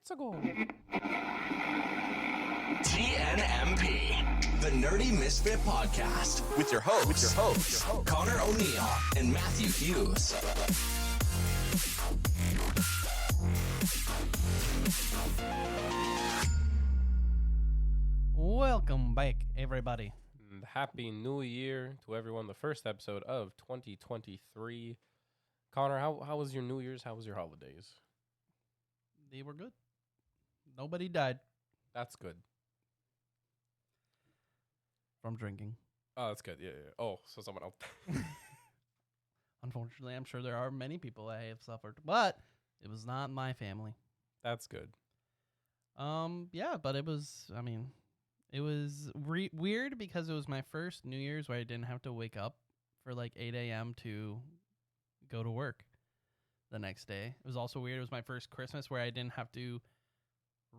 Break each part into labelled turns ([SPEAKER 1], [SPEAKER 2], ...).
[SPEAKER 1] minutes ago.
[SPEAKER 2] TNMP, the Nerdy Misfit Podcast, with your hosts, Connor O'Neill and Matthew Hughes.
[SPEAKER 1] Welcome back, everybody.
[SPEAKER 3] And Happy New Year to everyone. The first episode of 2023. Connor, how was your New Year's? How was your holidays?
[SPEAKER 1] They were good. Nobody died
[SPEAKER 3] That's good.
[SPEAKER 1] from drinking.
[SPEAKER 3] Oh, that's good. Yeah. Oh, so someone else.
[SPEAKER 1] Unfortunately, I'm sure there are many people that have suffered, but it was not my family.
[SPEAKER 3] That's good.
[SPEAKER 1] Yeah, but it was, it was weird because it was my first New Year's where I didn't have to wake up for like 8 a.m. to go to work the next day. It was also weird. It was my first Christmas where I didn't have to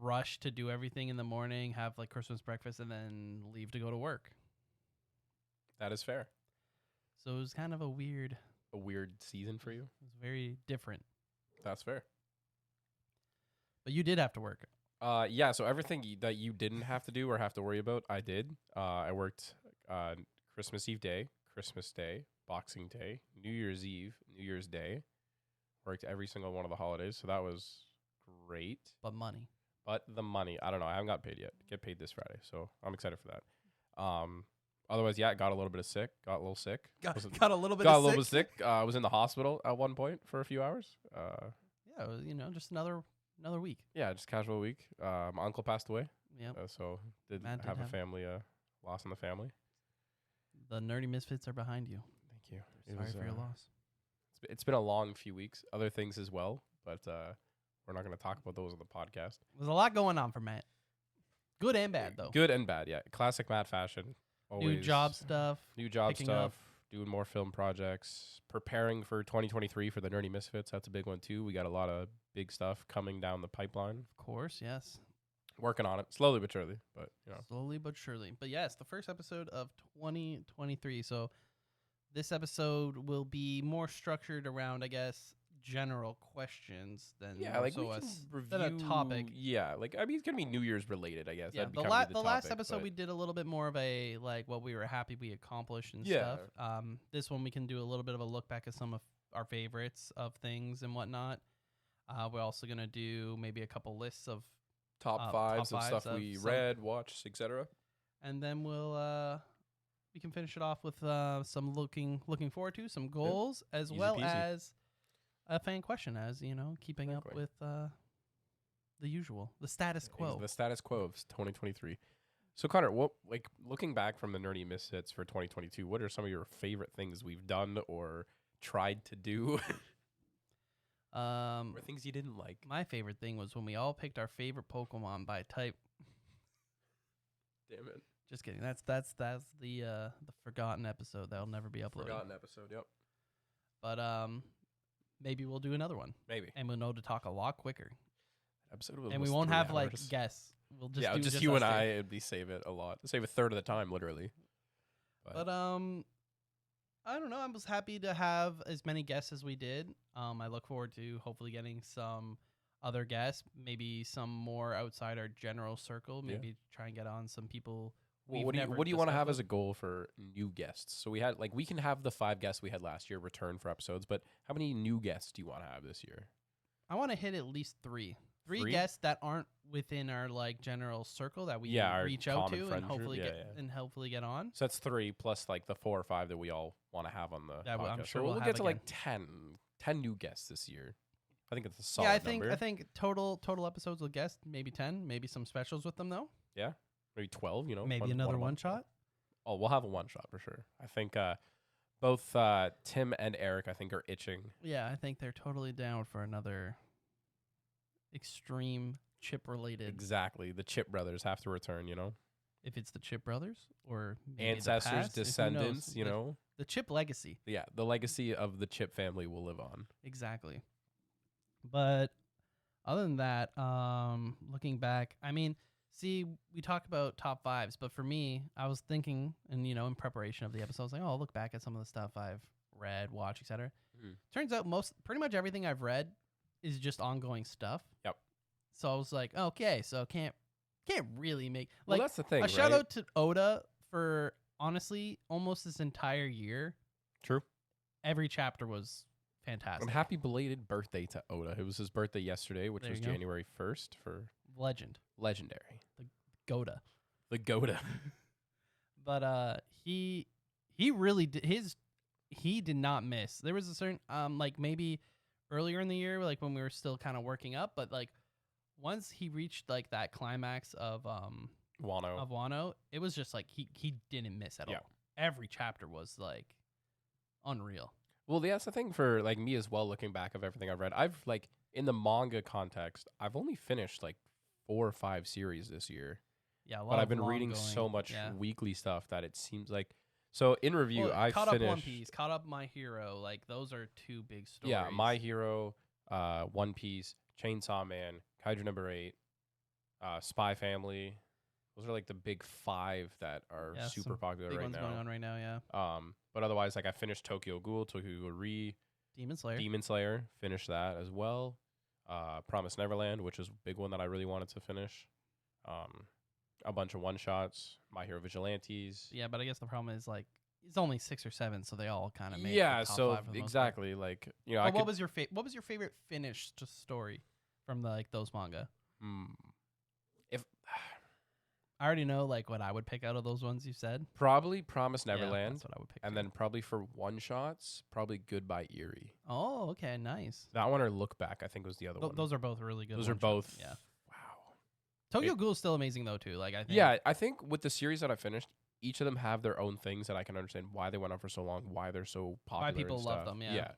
[SPEAKER 1] rush to do everything in the morning, have like Christmas breakfast, and then leave to go to work.
[SPEAKER 3] That is fair.
[SPEAKER 1] So it was kind of a weird
[SPEAKER 3] season for you.
[SPEAKER 1] It was very different.
[SPEAKER 3] That's fair.
[SPEAKER 1] But you did have to work.
[SPEAKER 3] Yeah. So everything that you didn't have to do or have to worry about, I did. I worked Christmas Eve day, Christmas Day, Boxing Day, New Year's Eve, New Year's Day. Worked every single one of the holidays, so that was great.
[SPEAKER 1] But money.
[SPEAKER 3] But the money, I don't know. I haven't got paid yet. Get paid this Friday, so I'm excited for that. Otherwise, yeah, got a little bit sick. Got a little bit sick. I was in the hospital at one point for a few hours.
[SPEAKER 1] Yeah, it was, just another week.
[SPEAKER 3] Yeah, just casual week. My uncle passed away.
[SPEAKER 1] Yeah.
[SPEAKER 3] So did
[SPEAKER 1] Matt did
[SPEAKER 3] have a
[SPEAKER 1] have-
[SPEAKER 3] family loss in the family.
[SPEAKER 1] The nerdy misfits are behind you.
[SPEAKER 3] Thank you. It
[SPEAKER 1] Sorry
[SPEAKER 3] was,
[SPEAKER 1] for your loss.
[SPEAKER 3] It's been a long few weeks. Other things as well, but we're not going to talk about those on the podcast.
[SPEAKER 1] There's a lot going on for Matt. Good and bad, though.
[SPEAKER 3] Good and bad, yeah. Classic Matt fashion. Always
[SPEAKER 1] New job stuff. Picking up.
[SPEAKER 3] Doing more film projects, preparing for 2023 for the Nerdy Misfits. That's a big one, too. We got a lot of big stuff coming down the pipeline.
[SPEAKER 1] Of course, yes.
[SPEAKER 3] Working on it, slowly but surely, but,
[SPEAKER 1] Slowly but surely. But yes, the first episode of 2023. So this episode will be more structured around, I guess, general questions than
[SPEAKER 3] Yeah, like
[SPEAKER 1] so
[SPEAKER 3] we can
[SPEAKER 1] than a
[SPEAKER 3] review
[SPEAKER 1] topic.
[SPEAKER 3] Yeah, like it's gonna be New Year's related, I guess.
[SPEAKER 1] Yeah,
[SPEAKER 3] That'd
[SPEAKER 1] the
[SPEAKER 3] be kind of
[SPEAKER 1] the last
[SPEAKER 3] topic,
[SPEAKER 1] episode
[SPEAKER 3] but
[SPEAKER 1] we did a little bit more of a like what we were happy we accomplished and
[SPEAKER 3] Yeah.
[SPEAKER 1] stuff. This one we can do a little bit of a look back at some of our favorites of things and whatnot. We're also gonna do maybe a couple lists of,
[SPEAKER 3] top fives of
[SPEAKER 1] fives
[SPEAKER 3] stuff
[SPEAKER 1] of
[SPEAKER 3] we
[SPEAKER 1] some-
[SPEAKER 3] read, watched, etc.
[SPEAKER 1] and then we can finish it off with some looking forward to some goals as
[SPEAKER 3] Easy
[SPEAKER 1] well
[SPEAKER 3] peasy.
[SPEAKER 1] as a fan question, as keeping up
[SPEAKER 3] Exactly.
[SPEAKER 1] with the usual, the status quo.
[SPEAKER 3] The status quo of 2023. So Connor, what looking back from the Nerdy Misfits for 2022, what are some of your favorite things we've done or tried to do, or things you didn't like?
[SPEAKER 1] My favorite thing was when we all picked our favorite Pokemon by type.
[SPEAKER 3] Damn it.
[SPEAKER 1] Just kidding. That's the forgotten episode that'll never be uploaded.
[SPEAKER 3] Forgotten episode, yep.
[SPEAKER 1] But maybe we'll do another one,
[SPEAKER 3] Maybe.
[SPEAKER 1] and we'll know to talk a lot quicker,
[SPEAKER 3] Episode was
[SPEAKER 1] and we
[SPEAKER 3] almost
[SPEAKER 1] won't
[SPEAKER 3] 3
[SPEAKER 1] have like
[SPEAKER 3] hours.
[SPEAKER 1] guests. We'll just
[SPEAKER 3] yeah,
[SPEAKER 1] do
[SPEAKER 3] just you
[SPEAKER 1] us
[SPEAKER 3] and
[SPEAKER 1] two.
[SPEAKER 3] I. It'd be save it a lot. Save a third of the time, literally.
[SPEAKER 1] But I don't know. I was happy to have as many guests as we did. I look forward to hopefully getting some other guests, maybe some more outside our general circle.
[SPEAKER 3] Yeah.
[SPEAKER 1] Maybe try and get on some people.
[SPEAKER 3] Well, what do you want to have as a goal for new guests? So we had we can have the 5 guests we had last year return for episodes, but how many new guests do you want to have this year?
[SPEAKER 1] I want to hit at least 3. 3
[SPEAKER 3] 3?
[SPEAKER 1] guests that aren't within our general circle that we
[SPEAKER 3] our
[SPEAKER 1] reach out
[SPEAKER 3] common
[SPEAKER 1] to and
[SPEAKER 3] friend group.
[SPEAKER 1] hopefully
[SPEAKER 3] Yeah.
[SPEAKER 1] hopefully get on.
[SPEAKER 3] So that's 3 plus the 4 or 5 that we all want to have on the
[SPEAKER 1] Yeah,
[SPEAKER 3] podcast.
[SPEAKER 1] I'm sure
[SPEAKER 3] so
[SPEAKER 1] we'll
[SPEAKER 3] we'll
[SPEAKER 1] have
[SPEAKER 3] get to
[SPEAKER 1] again.
[SPEAKER 3] 10 new guests this year. I think it's a solid
[SPEAKER 1] Yeah, I
[SPEAKER 3] number.
[SPEAKER 1] think total episodes with guests maybe 10, maybe some specials with them though.
[SPEAKER 3] Yeah, maybe 12.
[SPEAKER 1] Maybe another one shot.
[SPEAKER 3] Oh, we'll have a one shot for sure. I think both Tim and Eric, I think, are itching.
[SPEAKER 1] Yeah, I think they're totally down for another extreme chip related.
[SPEAKER 3] Exactly, the Chip brothers have to return.
[SPEAKER 1] If it's the Chip brothers or maybe
[SPEAKER 3] Ancestors,
[SPEAKER 1] the past, who knows?
[SPEAKER 3] descendants.
[SPEAKER 1] The Chip legacy.
[SPEAKER 3] Yeah, the legacy of the Chip family will live on.
[SPEAKER 1] Exactly. But other than that, looking back, see, we talk about top 5s, but for me, I was thinking, and in preparation of the episode, I was like, I'll look back at some of the stuff I've read, watched, etc.
[SPEAKER 3] Mhm.
[SPEAKER 1] Turns out pretty much everything I've read is just ongoing stuff.
[SPEAKER 3] Yep.
[SPEAKER 1] So I was like, okay, so can't really make
[SPEAKER 3] Well,
[SPEAKER 1] like
[SPEAKER 3] that's the thing,
[SPEAKER 1] a shout
[SPEAKER 3] right?
[SPEAKER 1] out to Oda for honestly almost this entire year.
[SPEAKER 3] True.
[SPEAKER 1] Every chapter was fantastic.
[SPEAKER 3] And happy belated birthday to Oda. It was his birthday yesterday, which
[SPEAKER 1] There
[SPEAKER 3] was
[SPEAKER 1] you go.
[SPEAKER 3] January 1st for
[SPEAKER 1] Legend,
[SPEAKER 3] Legendary.
[SPEAKER 1] Goda.
[SPEAKER 3] The Goda.
[SPEAKER 1] But he really he did not miss. There was a certain like maybe earlier in the year, like when we were still kind of working up, but like once he reached like that climax of Wano, it was just like he didn't miss at
[SPEAKER 3] Yeah.
[SPEAKER 1] all. Every chapter was like unreal.
[SPEAKER 3] Well, yeah, that's the thing for like me as well. Looking back of everything I've read, I've like in the manga context, I've only finished like 4 or 5 series this year.
[SPEAKER 1] Yeah, a lot
[SPEAKER 3] But I've
[SPEAKER 1] of
[SPEAKER 3] been
[SPEAKER 1] long
[SPEAKER 3] reading
[SPEAKER 1] going,
[SPEAKER 3] so much
[SPEAKER 1] yeah.
[SPEAKER 3] weekly stuff that it seems like. So in review,
[SPEAKER 1] Well,
[SPEAKER 3] I
[SPEAKER 1] caught
[SPEAKER 3] finished.
[SPEAKER 1] up One Piece, caught up My Hero. Like those are 2 big stories.
[SPEAKER 3] Yeah, My Hero, One Piece, Chainsaw Man, Kaiju Number 8, Spy Family. Those are like the big 5 that are
[SPEAKER 1] Yeah,
[SPEAKER 3] super
[SPEAKER 1] some
[SPEAKER 3] popular
[SPEAKER 1] big
[SPEAKER 3] right
[SPEAKER 1] ones
[SPEAKER 3] now.
[SPEAKER 1] going on right now. Yeah,
[SPEAKER 3] But otherwise, like I finished Tokyo Ghoul, Tokyo Ghoul Re, Demon Slayer, finished that as well. Promised Neverland, which is a big one that I really wanted to finish. A bunch of one-shots, My Hero Vigilantes.
[SPEAKER 1] Yeah, but I guess the problem is like it's only 6 or 7, so they all kind of make
[SPEAKER 3] Yeah,
[SPEAKER 1] the top
[SPEAKER 3] so
[SPEAKER 1] 5 for the most part.
[SPEAKER 3] exactly, like, you know,
[SPEAKER 1] Well,
[SPEAKER 3] I
[SPEAKER 1] what
[SPEAKER 3] could,
[SPEAKER 1] was your what was your favorite finished story from the, like those manga?
[SPEAKER 3] if
[SPEAKER 1] I already know like what I would pick out of those ones you said.
[SPEAKER 3] probably Promised
[SPEAKER 1] Yeah,
[SPEAKER 3] Neverland,
[SPEAKER 1] that's what I would pick.
[SPEAKER 3] and
[SPEAKER 1] too.
[SPEAKER 3] then probably for one-shots, probably Goodbye Eerie.
[SPEAKER 1] Oh, okay, nice.
[SPEAKER 3] That one or Look Back, I think was the other one.
[SPEAKER 1] Those are both really good.
[SPEAKER 3] Those are
[SPEAKER 1] one-shots,
[SPEAKER 3] both.
[SPEAKER 1] Yeah.
[SPEAKER 3] Wow.
[SPEAKER 1] Tokyo Ghoul is still amazing though too. Like I think.
[SPEAKER 3] Yeah, I think with the series that I finished, each of them have their own things that I can understand why they went on for so long, why they're so popular.
[SPEAKER 1] Why people
[SPEAKER 3] and
[SPEAKER 1] love
[SPEAKER 3] stuff.
[SPEAKER 1] them, yeah.
[SPEAKER 3] Yeah.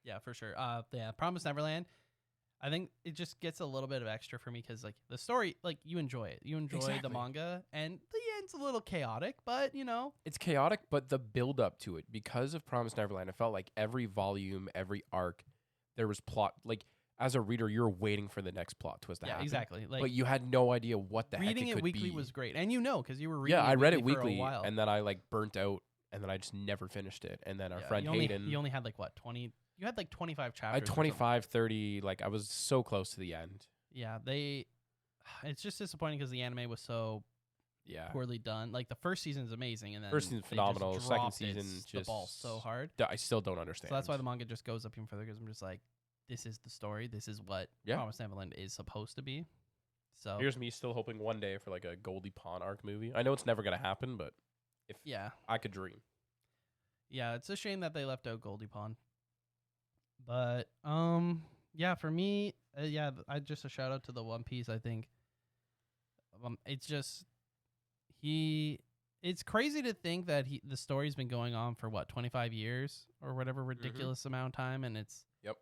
[SPEAKER 1] Yeah, for sure. Yeah, Promised Neverland. I think it just gets a little bit of extra for me because like the story, like you enjoy it. You enjoy the
[SPEAKER 3] Exactly.
[SPEAKER 1] manga, and the end's a little chaotic, but you know.
[SPEAKER 3] It's chaotic, but the build up to it, because of Promised Neverland, it felt like every volume, every arc, there was plot. Like as a reader, you're waiting for the next plot twist to
[SPEAKER 1] Yeah,
[SPEAKER 3] happen.
[SPEAKER 1] exactly. Like
[SPEAKER 3] But you had no idea what the heck
[SPEAKER 1] reading
[SPEAKER 3] it
[SPEAKER 1] it
[SPEAKER 3] could
[SPEAKER 1] weekly
[SPEAKER 3] be.
[SPEAKER 1] was great, and you know because you were reading.
[SPEAKER 3] Yeah, I read it
[SPEAKER 1] for
[SPEAKER 3] weekly,
[SPEAKER 1] a while.
[SPEAKER 3] and then I like burnt out, and then I just never finished it. And then our
[SPEAKER 1] Yeah,
[SPEAKER 3] friend Hayden,
[SPEAKER 1] you only had like what 20? You had like 25 chapters.
[SPEAKER 3] I had
[SPEAKER 1] or something.
[SPEAKER 3] 25, 30, like I was so close to the end.
[SPEAKER 1] Yeah, it's just disappointing because the anime was so
[SPEAKER 3] Yeah.
[SPEAKER 1] poorly done. Like the first season is amazing, and then
[SPEAKER 3] First season's
[SPEAKER 1] they
[SPEAKER 3] phenomenal.
[SPEAKER 1] Just
[SPEAKER 3] Second
[SPEAKER 1] dropped
[SPEAKER 3] season
[SPEAKER 1] the ball
[SPEAKER 3] just
[SPEAKER 1] so hard.
[SPEAKER 3] I still don't understand.
[SPEAKER 1] So that's why the manga just goes up even further because I'm just like, this is the story. This is what
[SPEAKER 3] Yeah.
[SPEAKER 1] Promised Neverland is supposed to be. So
[SPEAKER 3] Here's me still hoping one day for like a Goldie Pond arc movie. I know it's never gonna happen, but if
[SPEAKER 1] yeah,
[SPEAKER 3] I could dream.
[SPEAKER 1] yeah, it's a shame that they left out Goldie Pond. But yeah, for me, I just a shout out to the One Piece. I think it's just it's crazy to think that the story's been going on for what 25 years or whatever ridiculous amount of time, and it's
[SPEAKER 3] Yep.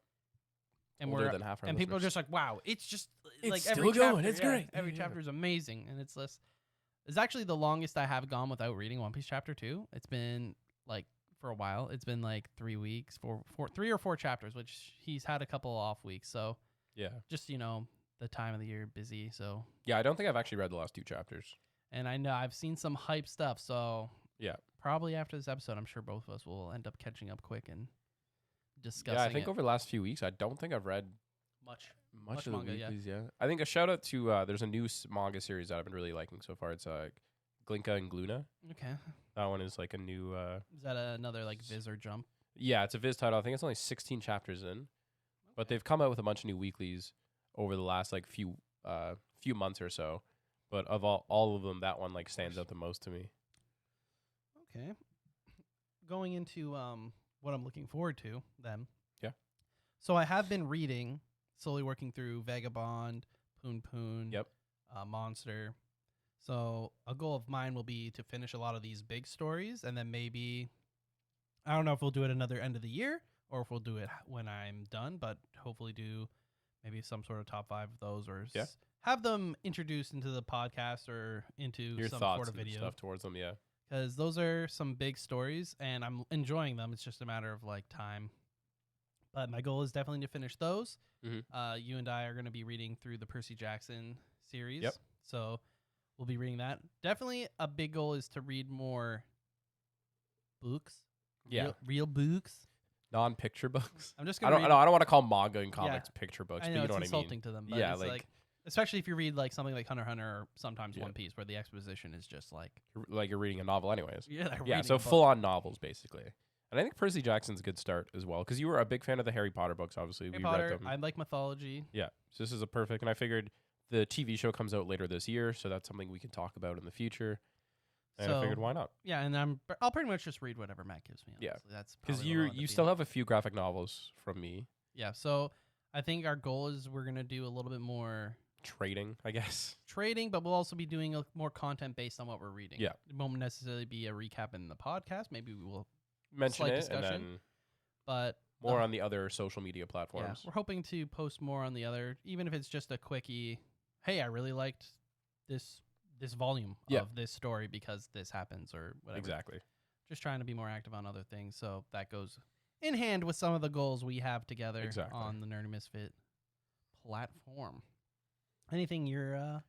[SPEAKER 1] and
[SPEAKER 3] Older
[SPEAKER 1] we're
[SPEAKER 3] than half our
[SPEAKER 1] and people are
[SPEAKER 3] listeners.
[SPEAKER 1] just like, wow, it's just
[SPEAKER 3] It's
[SPEAKER 1] like
[SPEAKER 3] still
[SPEAKER 1] every
[SPEAKER 3] going,
[SPEAKER 1] chapter,
[SPEAKER 3] it's
[SPEAKER 1] yeah,
[SPEAKER 3] great.
[SPEAKER 1] Every
[SPEAKER 3] Yeah.
[SPEAKER 1] chapter is amazing, and it's actually the longest I have gone without reading One Piece chapter 2. It's been like for a while. It's been like 3 weeks, 3 or 4 chapters, which he's had a couple off weeks. So
[SPEAKER 3] Yeah.
[SPEAKER 1] just the time of the year busy. So
[SPEAKER 3] Yeah, I don't think I've actually read the last 2 chapters.
[SPEAKER 1] and I know I've seen some hype stuff. So
[SPEAKER 3] Yeah.
[SPEAKER 1] probably after this episode, I'm sure both of us will end up catching up quick and discussing.
[SPEAKER 3] Yeah, I think
[SPEAKER 1] it.
[SPEAKER 3] over the last few weeks, I don't think I've read
[SPEAKER 1] much.
[SPEAKER 3] much of the
[SPEAKER 1] manga, yeah.
[SPEAKER 3] weeklies. Yeah. I think a shout out to there's a new manga series that I've been really liking so far. It's Glinka and Gluna.
[SPEAKER 1] Okay,
[SPEAKER 3] That one is like a new.
[SPEAKER 1] is that another like Viz or Jump?
[SPEAKER 3] Yeah, it's a Viz title. I think it's only 16 chapters in, but they've come out with a bunch of new weeklies over the last like few months or so. But of all of them, that one like stands out the most to me.
[SPEAKER 1] Okay. Going into what I'm looking forward to then.
[SPEAKER 3] Yeah.
[SPEAKER 1] So I have been reading, slowly working through Vagabond, Poon Poon,
[SPEAKER 3] Yep.
[SPEAKER 1] Monster. So a goal of mine will be to finish a lot of these big stories, and then maybe I don't know if we'll do it another end of the year or if we'll do it when I'm done, but hopefully do maybe some sort of top 5 of those or
[SPEAKER 3] Yeah.
[SPEAKER 1] have them introduced into the podcast or into
[SPEAKER 3] Your
[SPEAKER 1] some
[SPEAKER 3] thoughts
[SPEAKER 1] sort of
[SPEAKER 3] and
[SPEAKER 1] video.
[SPEAKER 3] stuff towards them, yeah.
[SPEAKER 1] Because those are some big stories, and I'm enjoying them. It's just a matter of like time. But my goal is definitely to finish those.
[SPEAKER 3] Mhm.
[SPEAKER 1] You and I are going to be reading through the Percy Jackson series.
[SPEAKER 3] Yep.
[SPEAKER 1] So we'll be reading that. Definitely a big goal is to read more books.
[SPEAKER 3] Yeah.
[SPEAKER 1] Real books.
[SPEAKER 3] Non-picture books.
[SPEAKER 1] I'm just
[SPEAKER 3] I
[SPEAKER 1] going to
[SPEAKER 3] don't want to call manga and comics picture books,
[SPEAKER 1] I
[SPEAKER 3] but
[SPEAKER 1] know
[SPEAKER 3] you know
[SPEAKER 1] it's
[SPEAKER 3] what I
[SPEAKER 1] insulting
[SPEAKER 3] mean.
[SPEAKER 1] to them. But
[SPEAKER 3] Yeah,
[SPEAKER 1] it's
[SPEAKER 3] like-
[SPEAKER 1] like especially if you read like something like Hunter x Hunter or sometimes
[SPEAKER 3] Yeah.
[SPEAKER 1] One Piece, where the exposition is just like
[SPEAKER 3] Like you're reading a novel, anyways.
[SPEAKER 1] yeah,
[SPEAKER 3] Yeah, so full on novels basically. And I think Percy Jackson's a good start as well because you were a big fan of the Harry Potter books. Obviously,
[SPEAKER 1] Harry
[SPEAKER 3] we
[SPEAKER 1] Potter.
[SPEAKER 3] read them.
[SPEAKER 1] I like mythology.
[SPEAKER 3] Yeah, so this is a perfect. And I figured the TV show comes out later this year, so that's something we can talk about in the future. And I figured, why not?
[SPEAKER 1] Yeah, and I'll pretty much just read whatever Matt gives me.
[SPEAKER 3] Yeah.
[SPEAKER 1] Honestly. That's
[SPEAKER 3] Because
[SPEAKER 1] probably the
[SPEAKER 3] you still have a few graphic novels from me.
[SPEAKER 1] Yeah, so I think our goal is we're gonna do a little bit more
[SPEAKER 3] Trading, I guess.
[SPEAKER 1] trading, but we'll also be doing more content based on what we're reading.
[SPEAKER 3] Yeah.
[SPEAKER 1] It won't necessarily be a recap in the podcast. Maybe we will,
[SPEAKER 3] Mention
[SPEAKER 1] Slight
[SPEAKER 3] it
[SPEAKER 1] discussion.
[SPEAKER 3] and then
[SPEAKER 1] but
[SPEAKER 3] more on the other social media
[SPEAKER 1] yeah,
[SPEAKER 3] platforms.
[SPEAKER 1] we're hoping to post more on the other, even if it's just a quickie. Hey, I really liked this volume
[SPEAKER 3] Yeah.
[SPEAKER 1] of this story because this happens or whatever.
[SPEAKER 3] Exactly.
[SPEAKER 1] Just trying to be more active on other things, so that goes in hand with some of the goals we have together
[SPEAKER 3] Exactly.
[SPEAKER 1] on the Nerdy Misfit platform. Anything you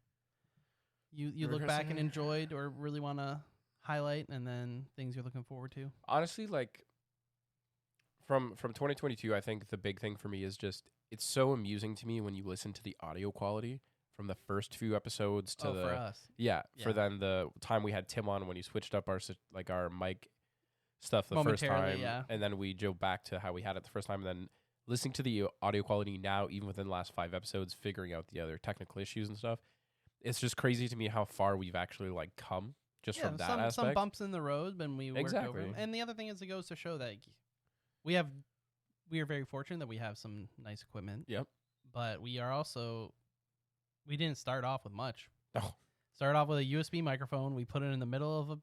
[SPEAKER 1] look back and enjoyed or really want to highlight, and then things you're looking forward to?
[SPEAKER 3] Honestly, like from 2022, I think the big thing for me is just it's so amusing to me when you listen to the audio quality from the first few episodes to
[SPEAKER 1] for us.
[SPEAKER 3] Yeah,
[SPEAKER 1] Yeah.
[SPEAKER 3] for then the time we had Tim on when he switched up our mic stuff the first
[SPEAKER 1] Momentarily,
[SPEAKER 3] time,
[SPEAKER 1] yeah.
[SPEAKER 3] and then we go back to how we had it the first time, and then listening to the audio quality now, even within the last 5 episodes, figuring out the other technical issues and stuff. It's just crazy to me how far we've actually like come just from that aspect.
[SPEAKER 1] Some bumps in the road, but we worked over
[SPEAKER 3] Exactly.
[SPEAKER 1] them. And the other thing is, it goes to show that we are very fortunate that we have some nice equipment.
[SPEAKER 3] Yep.
[SPEAKER 1] But we didn't start off with much.
[SPEAKER 3] No.
[SPEAKER 1] Started off with a USB microphone. We put it in the middle of a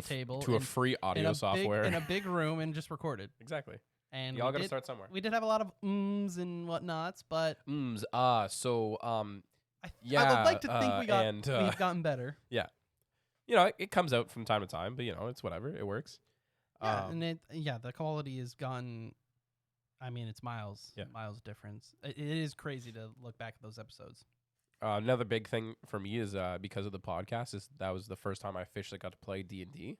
[SPEAKER 1] table
[SPEAKER 3] to a free audio software
[SPEAKER 1] in a big room and just recorded.
[SPEAKER 3] Exactly.
[SPEAKER 1] And
[SPEAKER 3] Y'all got to start somewhere.
[SPEAKER 1] We did have a lot of and whatnots, but
[SPEAKER 3] yeah,
[SPEAKER 1] I would like to think we've gotten better.
[SPEAKER 3] Yeah. It comes out from time to time, but it's whatever. It works.
[SPEAKER 1] Yeah, the quality has gotten. I mean, it's miles difference. It is crazy to look back at those episodes.
[SPEAKER 3] Another big thing for me is because of the podcast is that was the first time I officially got to play D&D.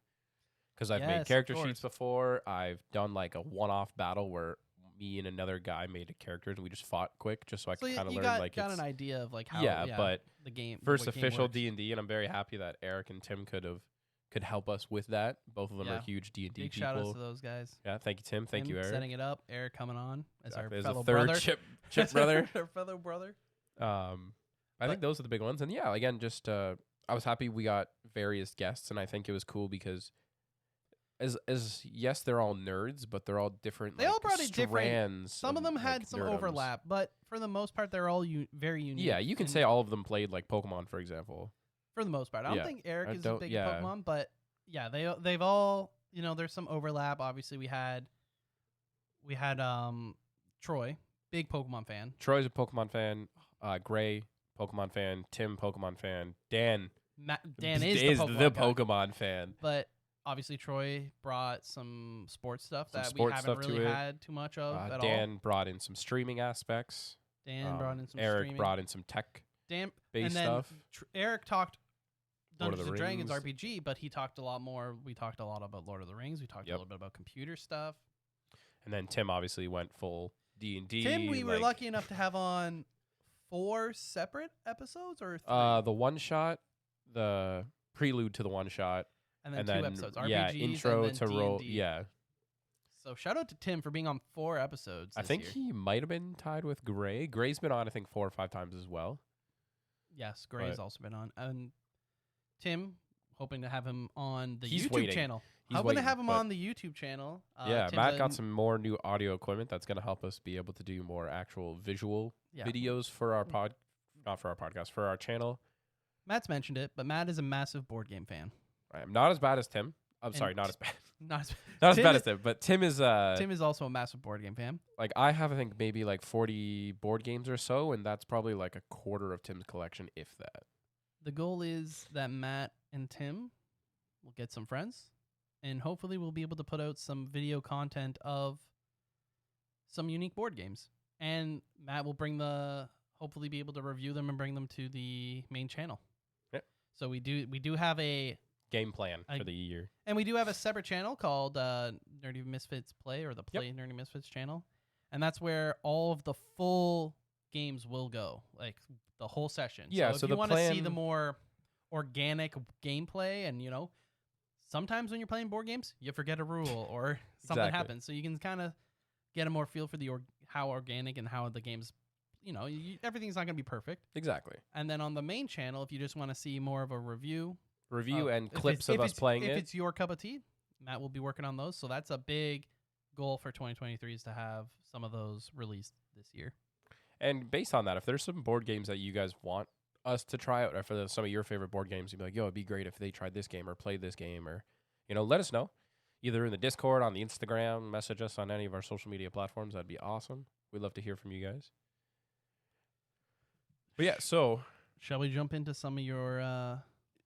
[SPEAKER 3] Because I've made character sheets before. I've done like a one-off battle where me and another guy made a character and we just fought quick, just so I could kind of learn
[SPEAKER 1] got an idea of like how
[SPEAKER 3] but
[SPEAKER 1] the game
[SPEAKER 3] first
[SPEAKER 1] what game
[SPEAKER 3] official
[SPEAKER 1] works.
[SPEAKER 3] D&D, and I'm very happy that Eric and Tim could help us with that. Both of them are huge D&D
[SPEAKER 1] Big
[SPEAKER 3] people.
[SPEAKER 1] shout outs to those guys.
[SPEAKER 3] Yeah, thank you, Tim. Thank you, Eric.
[SPEAKER 1] Setting it up. Eric coming on as
[SPEAKER 3] Exactly.
[SPEAKER 1] our
[SPEAKER 3] As
[SPEAKER 1] fellow
[SPEAKER 3] a third
[SPEAKER 1] brother.
[SPEAKER 3] chip brother.
[SPEAKER 1] Our fellow brother.
[SPEAKER 3] I think those are the big ones. And yeah, again, just I was happy we got various guests, and I think it was cool because as yes, they're all nerds, but they're all different.
[SPEAKER 1] They all brought in different.
[SPEAKER 3] strands
[SPEAKER 1] Some of them had some
[SPEAKER 3] nerdoms.
[SPEAKER 1] overlap, but for the most part, they're all very unique.
[SPEAKER 3] Yeah, you can say all of them played like Pokemon, for example.
[SPEAKER 1] For the most part, I don't think Eric is big in
[SPEAKER 3] yeah.
[SPEAKER 1] Pokemon, but yeah, they've all there's some overlap. Obviously, we had Troy, big Pokemon fan.
[SPEAKER 3] Troy's a Pokemon fan. Gray, Pokemon fan. Tim, Pokemon fan. Dan
[SPEAKER 1] is
[SPEAKER 3] the Pokemon fan.
[SPEAKER 1] But obviously, Troy brought some sports stuff
[SPEAKER 3] Some
[SPEAKER 1] that
[SPEAKER 3] sports
[SPEAKER 1] we haven't
[SPEAKER 3] stuff
[SPEAKER 1] really
[SPEAKER 3] to it.
[SPEAKER 1] had too much of at all.
[SPEAKER 3] Dan brought in some streaming aspects.
[SPEAKER 1] Dan brought in some
[SPEAKER 3] Eric
[SPEAKER 1] streaming.
[SPEAKER 3] brought in some tech
[SPEAKER 1] Dan
[SPEAKER 3] based
[SPEAKER 1] and then
[SPEAKER 3] stuff.
[SPEAKER 1] Eric talked
[SPEAKER 3] Lord of
[SPEAKER 1] Dungeons
[SPEAKER 3] the
[SPEAKER 1] and Dragons
[SPEAKER 3] Rings.
[SPEAKER 1] RPG, but he talked a lot more. We talked a lot about Lord of the Rings. We talked a little bit about computer stuff.
[SPEAKER 3] And then Tim obviously went full D&D.
[SPEAKER 1] Tim, we were lucky enough to have on 4 separate episodes or 3?
[SPEAKER 3] The one shot, the prelude to the one shot,
[SPEAKER 1] and then 2 episodes.
[SPEAKER 3] Yeah,
[SPEAKER 1] RPGs
[SPEAKER 3] intro
[SPEAKER 1] and then
[SPEAKER 3] to roll.
[SPEAKER 1] D&D.
[SPEAKER 3] Yeah,
[SPEAKER 1] So shout out to Tim for being on 4 episodes.
[SPEAKER 3] I
[SPEAKER 1] this
[SPEAKER 3] think
[SPEAKER 1] year.
[SPEAKER 3] he might have been tied with Gray. Gray's been on, I think, 4 or 5 times as well.
[SPEAKER 1] Yes, Gray's also been on. And Tim, hoping to have him on the
[SPEAKER 3] He's
[SPEAKER 1] YouTube
[SPEAKER 3] waiting.
[SPEAKER 1] channel.
[SPEAKER 3] He's
[SPEAKER 1] I'm going to
[SPEAKER 3] waiting,
[SPEAKER 1] have him
[SPEAKER 3] but-
[SPEAKER 1] on the YouTube channel.
[SPEAKER 3] Yeah,
[SPEAKER 1] Tim's
[SPEAKER 3] Matt got some more new audio equipment that's going to help us be able to do more actual visual videos for our not for our podcast, for our channel.
[SPEAKER 1] Matt's mentioned it, but Matt is a massive board game fan.
[SPEAKER 3] I am not as bad as Tim. I'm sorry, not as bad.
[SPEAKER 1] Not as,
[SPEAKER 3] Not as
[SPEAKER 1] Tim
[SPEAKER 3] bad
[SPEAKER 1] is-
[SPEAKER 3] as Tim, but Tim is
[SPEAKER 1] Tim is also a massive board game fan.
[SPEAKER 3] like I have I think maybe like 40 board games or so, and that's probably like a quarter of Tim's collection, if that.
[SPEAKER 1] The goal is that Matt and Tim will get some friends, and hopefully we'll be able to put out some video content of some unique board games. And Matt will hopefully be able to review them and bring them to the main channel.
[SPEAKER 3] Yep.
[SPEAKER 1] So we do have a
[SPEAKER 3] Game plan for the year.
[SPEAKER 1] And we do have a separate channel called Nerdy Misfits Play, or the Play Nerdy Misfits channel. And that's where all of the full games will go, like the whole session.
[SPEAKER 3] Yeah,
[SPEAKER 1] So
[SPEAKER 3] so
[SPEAKER 1] if you
[SPEAKER 3] the
[SPEAKER 1] want to see the
[SPEAKER 3] plan-
[SPEAKER 1] more organic gameplay, and sometimes when you're playing board games, you forget a rule or something
[SPEAKER 3] Exactly.
[SPEAKER 1] happens, so you can kind of get a more feel for the how organic and how the game's. Everything's not gonna be perfect.
[SPEAKER 3] Exactly.
[SPEAKER 1] And then on the main channel, if you just want to see more of a review
[SPEAKER 3] And
[SPEAKER 1] if
[SPEAKER 3] clips
[SPEAKER 1] it's-
[SPEAKER 3] of us playing
[SPEAKER 1] if
[SPEAKER 3] it.
[SPEAKER 1] it's your cup of tea, Matt will be working on those. So that's a big goal for 2023 is to have some of those released this year.
[SPEAKER 3] And based on that, if there's some board games that you guys want us to try out, or for some of your favorite board games, you'd be like, yo, it'd be great if they tried this game or played this game, or, let us know. Either in the Discord, on the Instagram, message us on any of our social media platforms. That'd be awesome. We'd love to hear from you guys. But yeah, so
[SPEAKER 1] Shall we jump into some of your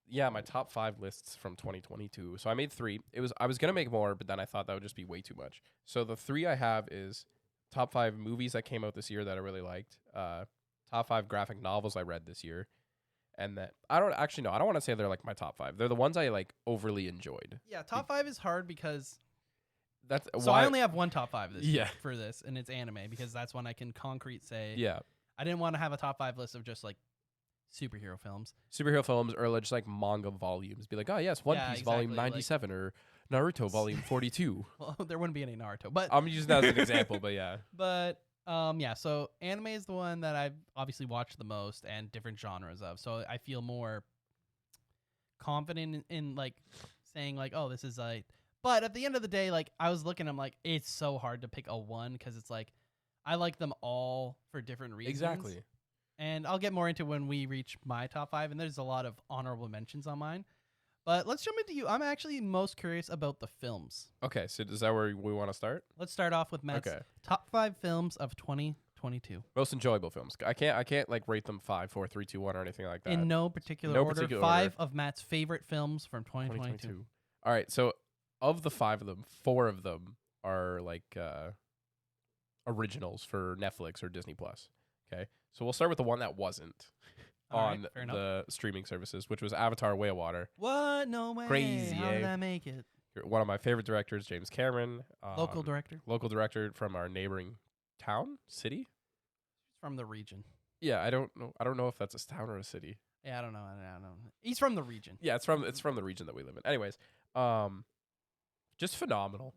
[SPEAKER 3] my top 5 lists from 2022. So I made 3. I was gonna make more, but then I thought that would just be way too much. So the 3 I have is top 5 movies that came out this year that I really liked. Top 5 graphic novels I read this year, and that I don't want to say they're like my top 5. They're the ones I like overly enjoyed.
[SPEAKER 1] top 5 is hard because
[SPEAKER 3] That's
[SPEAKER 1] so
[SPEAKER 3] why
[SPEAKER 1] I only have one top 5 this
[SPEAKER 3] Yeah.
[SPEAKER 1] year for this, and it's anime because that's one I can concrete say.
[SPEAKER 3] yeah
[SPEAKER 1] I didn't want to have a top 5 list of just like superhero films.
[SPEAKER 3] superhero films or just like manga volumes. Be like, oh yes, One
[SPEAKER 1] Yeah,
[SPEAKER 3] Piece volume
[SPEAKER 1] exactly,
[SPEAKER 3] 97 or Naruto volume 42.
[SPEAKER 1] Well, there wouldn't be any Naruto, but
[SPEAKER 3] I'm using that as an example, but yeah.
[SPEAKER 1] But so anime is the one that I've obviously watched the most and different genres of. So I feel more confident in like saying like, oh, this is like. But at the end of the day, like I was looking, I'm like, it's so hard to pick a one because it's like I like them all for different reasons.
[SPEAKER 3] Exactly.
[SPEAKER 1] And I'll get more into when we reach my top 5, and there's a lot of honorable mentions on mine. But let's jump into you. I'm actually most curious about the films.
[SPEAKER 3] Okay, so is that where we want to start?
[SPEAKER 1] Let's start off with Matt's top 5 films of 2022.
[SPEAKER 3] Most enjoyable films. I can't like rate them 5, 4, 3, 2, 1 or anything like that.
[SPEAKER 1] In no particular
[SPEAKER 3] No
[SPEAKER 1] order.
[SPEAKER 3] particular
[SPEAKER 1] 5
[SPEAKER 3] order.
[SPEAKER 1] of Matt's favorite films from 2022.
[SPEAKER 3] All right, so of the 5 of them, 4 of them are like originals for Netflix or Disney Plus. Okay, so we'll start with the one that wasn't
[SPEAKER 1] All right,
[SPEAKER 3] on
[SPEAKER 1] fair enough.
[SPEAKER 3] the streaming services, which was Avatar: Way of Water.
[SPEAKER 1] What? No way.
[SPEAKER 3] Crazy,
[SPEAKER 1] How
[SPEAKER 3] eh?
[SPEAKER 1] did that make it?
[SPEAKER 3] One of my favorite directors, James Cameron.
[SPEAKER 1] Local director.
[SPEAKER 3] Local director from our neighboring city.
[SPEAKER 1] From the region.
[SPEAKER 3] Yeah, I don't know if that's a town or a city.
[SPEAKER 1] Yeah, I don't know. He's from the region.
[SPEAKER 3] Yeah, it's from the region that we live in. Anyways, just phenomenal.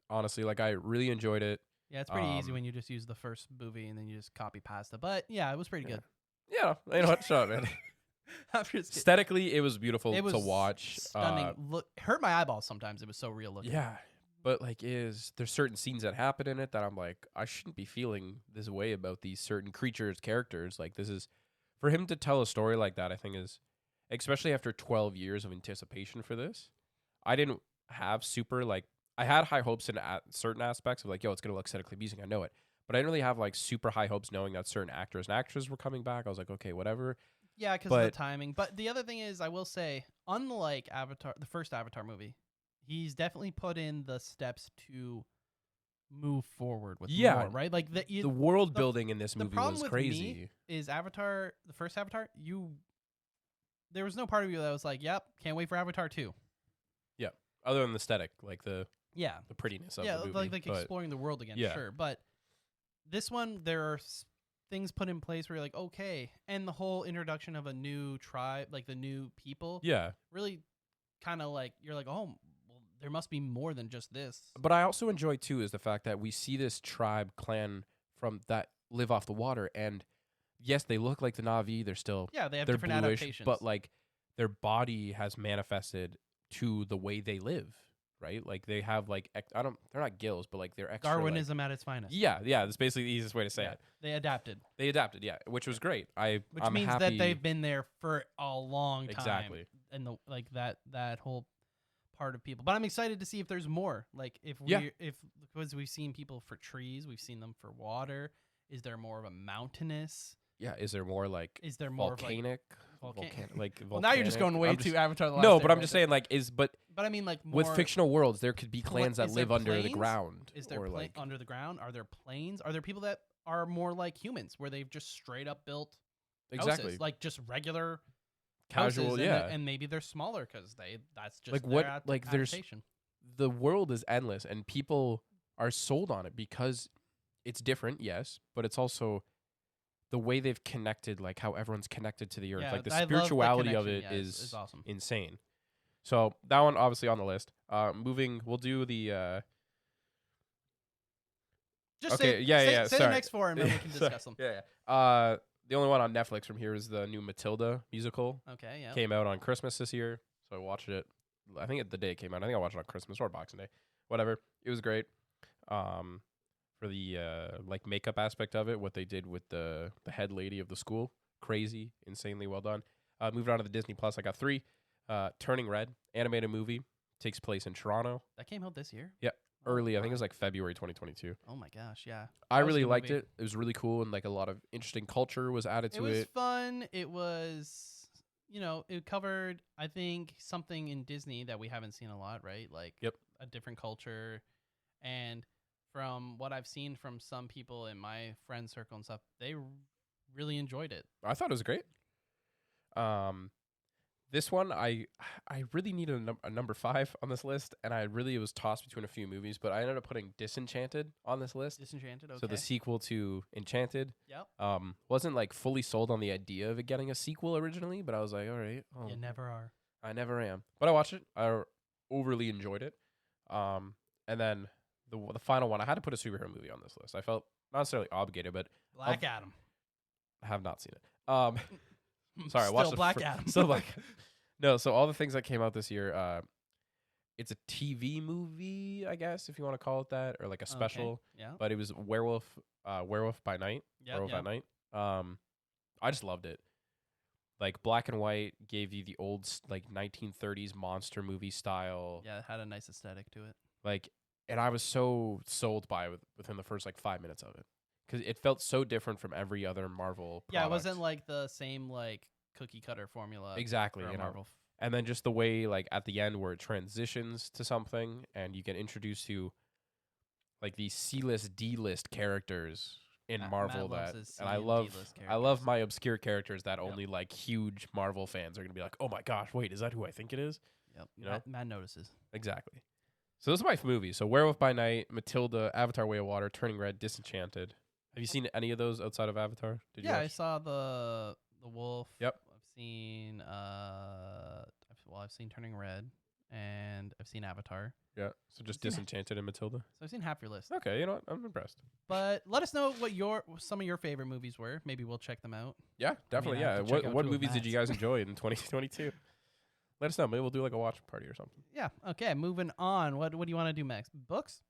[SPEAKER 3] Honestly, like I really enjoyed it.
[SPEAKER 1] Yeah, it's pretty easy when you just use the first movie and then you just copy pasta. But yeah, it was pretty good.
[SPEAKER 3] Yeah, you know what? Shut up, man.
[SPEAKER 1] I'm just kidding.
[SPEAKER 3] Aesthetically, it was beautiful
[SPEAKER 1] It was
[SPEAKER 3] to watch.
[SPEAKER 1] stunning. Look, hurt my eyeballs sometimes. It was so real looking.
[SPEAKER 3] Yeah, but like, there's certain scenes that happen in it that I'm like, I shouldn't be feeling this way about these certain creatures, characters. Like, this is for him to tell a story like that. I think is, especially after 12 years of anticipation for this, I didn't have super like. I had high hopes in certain aspects of like, yo, it's gonna look aesthetically pleasing. I know it, but I didn't really have like super high hopes knowing that certain actors and actresses were coming back. I was like, okay, whatever.
[SPEAKER 1] Yeah, because of the timing. But the other thing is, I will say, unlike Avatar, the first Avatar movie, he's definitely put in the steps to move forward with more, right? Like
[SPEAKER 3] the world building in this movie
[SPEAKER 1] problem
[SPEAKER 3] was
[SPEAKER 1] with
[SPEAKER 3] crazy.
[SPEAKER 1] me is Avatar, the first Avatar, there was no part of you that was like, yep, can't wait for Avatar 2.
[SPEAKER 3] Yeah, other than the aesthetic, like the
[SPEAKER 1] Yeah.
[SPEAKER 3] prettiness of
[SPEAKER 1] Yeah,
[SPEAKER 3] the movie.
[SPEAKER 1] like
[SPEAKER 3] but
[SPEAKER 1] exploring the world again,
[SPEAKER 3] yeah.
[SPEAKER 1] sure. But this one, there are things put in place where you're like, okay. And the whole introduction of a new tribe, like the new people,
[SPEAKER 3] yeah.
[SPEAKER 1] really kind of like, you're like, oh, well, there must be more than just this.
[SPEAKER 3] But I also enjoy, too, is the fact that we see this tribe clan from that live off the water. And yes, they look like the Na'vi. They're still
[SPEAKER 1] Yeah, they have
[SPEAKER 3] they're
[SPEAKER 1] different
[SPEAKER 3] bluish,
[SPEAKER 1] adaptations.
[SPEAKER 3] but like their body has manifested to the way they live, right? Like they have like they're not gills, but like they're extra.
[SPEAKER 1] Darwinism at its finest.
[SPEAKER 3] Yeah, that's basically the easiest way to say it.
[SPEAKER 1] They adapted.
[SPEAKER 3] They adapted, yeah, which was great.
[SPEAKER 1] Which
[SPEAKER 3] I'm
[SPEAKER 1] means
[SPEAKER 3] happy.
[SPEAKER 1] that they've been there for a long time.
[SPEAKER 3] Exactly.
[SPEAKER 1] And the like that whole part of people. But I'm excited to see if there's more. Like if because we've seen people for trees, we've seen them for water. Is there more of a mountainous?
[SPEAKER 3] Yeah, is there more like
[SPEAKER 1] Is there more
[SPEAKER 3] volcanic?
[SPEAKER 1] of like
[SPEAKER 3] Well,
[SPEAKER 1] now you're just going way too Avatar the Last
[SPEAKER 3] No, but I'm
[SPEAKER 1] Airbender.
[SPEAKER 3] just saying like
[SPEAKER 1] But I mean like more
[SPEAKER 3] with fictional worlds there could be clans that
[SPEAKER 1] is there
[SPEAKER 3] live under the
[SPEAKER 1] planes?
[SPEAKER 3] ground.
[SPEAKER 1] Is there
[SPEAKER 3] or like
[SPEAKER 1] under the ground? Are there planes? Are there people that are more like humans where they've just straight up built
[SPEAKER 3] exactly
[SPEAKER 1] houses, like just regular
[SPEAKER 3] casual,
[SPEAKER 1] houses,
[SPEAKER 3] yeah.
[SPEAKER 1] and maybe they're smaller because that's just
[SPEAKER 3] Like
[SPEAKER 1] their
[SPEAKER 3] what- like there's-
[SPEAKER 1] adaptation.
[SPEAKER 3] The world is endless and people are sold on it because it's different, yes, but it's also the way they've connected, like how everyone's connected to the earth,
[SPEAKER 1] Yeah,
[SPEAKER 3] like the
[SPEAKER 1] I love
[SPEAKER 3] spirituality of
[SPEAKER 1] connection.
[SPEAKER 3] it
[SPEAKER 1] Yeah,
[SPEAKER 3] is
[SPEAKER 1] it's awesome.
[SPEAKER 3] insane. So that one obviously on the list. We'll do the.
[SPEAKER 1] Just
[SPEAKER 3] Okay,
[SPEAKER 1] say the
[SPEAKER 3] sorry.
[SPEAKER 1] next four and then we can
[SPEAKER 3] Sorry.
[SPEAKER 1] discuss them.
[SPEAKER 3] Yeah. The only one on Netflix from here is the new Matilda musical.
[SPEAKER 1] Okay, yeah.
[SPEAKER 3] Came out on Christmas this year, so I watched it. I think the day it came out. I think I watched it on Christmas or Boxing Day, whatever. It was great. For the like makeup aspect of it, what they did with the head lady of the school, crazy, insanely well done. Moved on to the Disney Plus. I got 3. Turning Red, animated movie, takes place in Toronto.
[SPEAKER 1] That came out this year?
[SPEAKER 3] Yeah.
[SPEAKER 1] Oh,
[SPEAKER 3] Early, I think it
[SPEAKER 1] wow.
[SPEAKER 3] was like February 2022.
[SPEAKER 1] Oh my gosh, yeah.
[SPEAKER 3] I
[SPEAKER 1] That was a
[SPEAKER 3] really
[SPEAKER 1] good
[SPEAKER 3] liked
[SPEAKER 1] movie.
[SPEAKER 3] it. It was really cool, and like a lot of interesting culture was added
[SPEAKER 1] It
[SPEAKER 3] to
[SPEAKER 1] was
[SPEAKER 3] it.
[SPEAKER 1] fun. It was, it covered, I think, something in Disney that we haven't seen a lot, right? Like
[SPEAKER 3] Yep.
[SPEAKER 1] a different culture. And from what I've seen from some people in my friend circle and stuff, they really enjoyed it.
[SPEAKER 3] I thought it was great. This one, I really needed a number 5 on this list, and it was tossed between a few movies, but I ended up putting Disenchanted on this list.
[SPEAKER 1] Disenchanted, okay.
[SPEAKER 3] So the sequel to Enchanted.
[SPEAKER 1] Yep.
[SPEAKER 3] Wasn't like fully sold on the idea of it getting a sequel originally, but I was like, all right.
[SPEAKER 1] You never are.
[SPEAKER 3] I never am. But I watched it. I overly enjoyed it. And then the final one, I had to put a superhero movie on this list. I felt not necessarily obligated, but
[SPEAKER 1] Black Adam.
[SPEAKER 3] I have not seen it. Sorry, I
[SPEAKER 1] Still
[SPEAKER 3] watched the
[SPEAKER 1] Black Adam.
[SPEAKER 3] Still Black. No, so all the things that came out this year, it's a TV movie, I guess, if you want to call it that, or like a special.
[SPEAKER 1] Okay. Yeah.
[SPEAKER 3] But it was Werewolf by Night.
[SPEAKER 1] Yep,
[SPEAKER 3] Werewolf
[SPEAKER 1] yep.
[SPEAKER 3] at Night. I just loved it. Like black and white gave you the old like 1930s monster movie style.
[SPEAKER 1] Yeah, it had a nice aesthetic to it.
[SPEAKER 3] Like, and I was so sold by it within the first like 5 minutes of it, because it felt so different from every other Marvel product.
[SPEAKER 1] Yeah, it wasn't like the same like cookie cutter formula.
[SPEAKER 3] Exactly,
[SPEAKER 1] for a
[SPEAKER 3] you know.
[SPEAKER 1] Marvel.
[SPEAKER 3] And then just the way, like, at the end where it transitions to something and you get introduced to, like, these C-list, D-list characters in Marvel
[SPEAKER 1] Matt loves his
[SPEAKER 3] and I
[SPEAKER 1] C and
[SPEAKER 3] love
[SPEAKER 1] D-list
[SPEAKER 3] I love
[SPEAKER 1] characters.
[SPEAKER 3] my obscure characters that
[SPEAKER 1] Yep.
[SPEAKER 3] only, like, huge Marvel fans are going to be like, oh, my gosh, wait, is that who I think it is?
[SPEAKER 1] Yep.
[SPEAKER 3] you know?
[SPEAKER 1] Matt notices.
[SPEAKER 3] Exactly. So those are my movies. So Werewolf by Night, Matilda, Avatar Way of Water, Turning Red, Disenchanted. Have you seen any of those outside of Avatar? Did you
[SPEAKER 1] Yeah, I
[SPEAKER 3] watch?
[SPEAKER 1] saw the Wolf.
[SPEAKER 3] Yep.
[SPEAKER 1] I've seen Turning Red, and I've seen Avatar.
[SPEAKER 3] Yeah. So just
[SPEAKER 1] seen-
[SPEAKER 3] Disenchanted and Matilda.
[SPEAKER 1] So I've seen half your list.
[SPEAKER 3] Okay, you know what? I'm impressed.
[SPEAKER 1] But let us know what some of your favorite movies were. Maybe we'll check them out.
[SPEAKER 3] Yeah, definitely.
[SPEAKER 1] I have
[SPEAKER 3] Yeah.
[SPEAKER 1] to check out
[SPEAKER 3] What
[SPEAKER 1] two of
[SPEAKER 3] movies did you
[SPEAKER 1] Matt's.
[SPEAKER 3] guys enjoy in 2022? Let us know. Maybe we'll do like a watch party or something.
[SPEAKER 1] Yeah. Okay. Moving on. What do you want to do next? Books.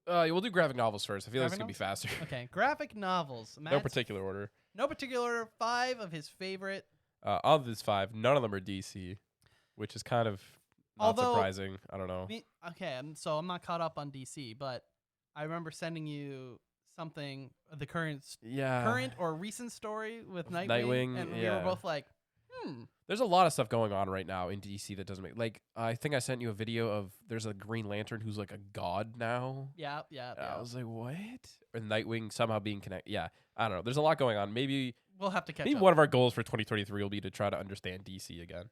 [SPEAKER 3] We'll do graphic novels first. I feel like it's
[SPEAKER 1] Graphic
[SPEAKER 3] gonna be faster.
[SPEAKER 1] Okay. Graphic novels.
[SPEAKER 3] No
[SPEAKER 1] Matt's-
[SPEAKER 3] particular order.
[SPEAKER 1] No particular order. 5 of his favorite.
[SPEAKER 3] Of these 5, none of them are DC, which is kind of not
[SPEAKER 1] Although-
[SPEAKER 3] surprising. I don't know.
[SPEAKER 1] Okay. So I'm not caught up on DC, but I remember sending you something, the current or recent story with Nightwing,
[SPEAKER 3] Nightwing,
[SPEAKER 1] and we
[SPEAKER 3] yeah.
[SPEAKER 1] were both like,
[SPEAKER 3] There's a lot of stuff going on right now in DC that doesn't make, like, I think I sent you a video of there's a Green Lantern who's like a god now.
[SPEAKER 1] yeah.
[SPEAKER 3] I was like, what? Or Nightwing somehow being connected. Yeah, I don't know. There's a lot going on. Maybe
[SPEAKER 1] We'll have to catch
[SPEAKER 3] maybe
[SPEAKER 1] up.
[SPEAKER 3] one of our goals for 2023 will be to try to understand DC again.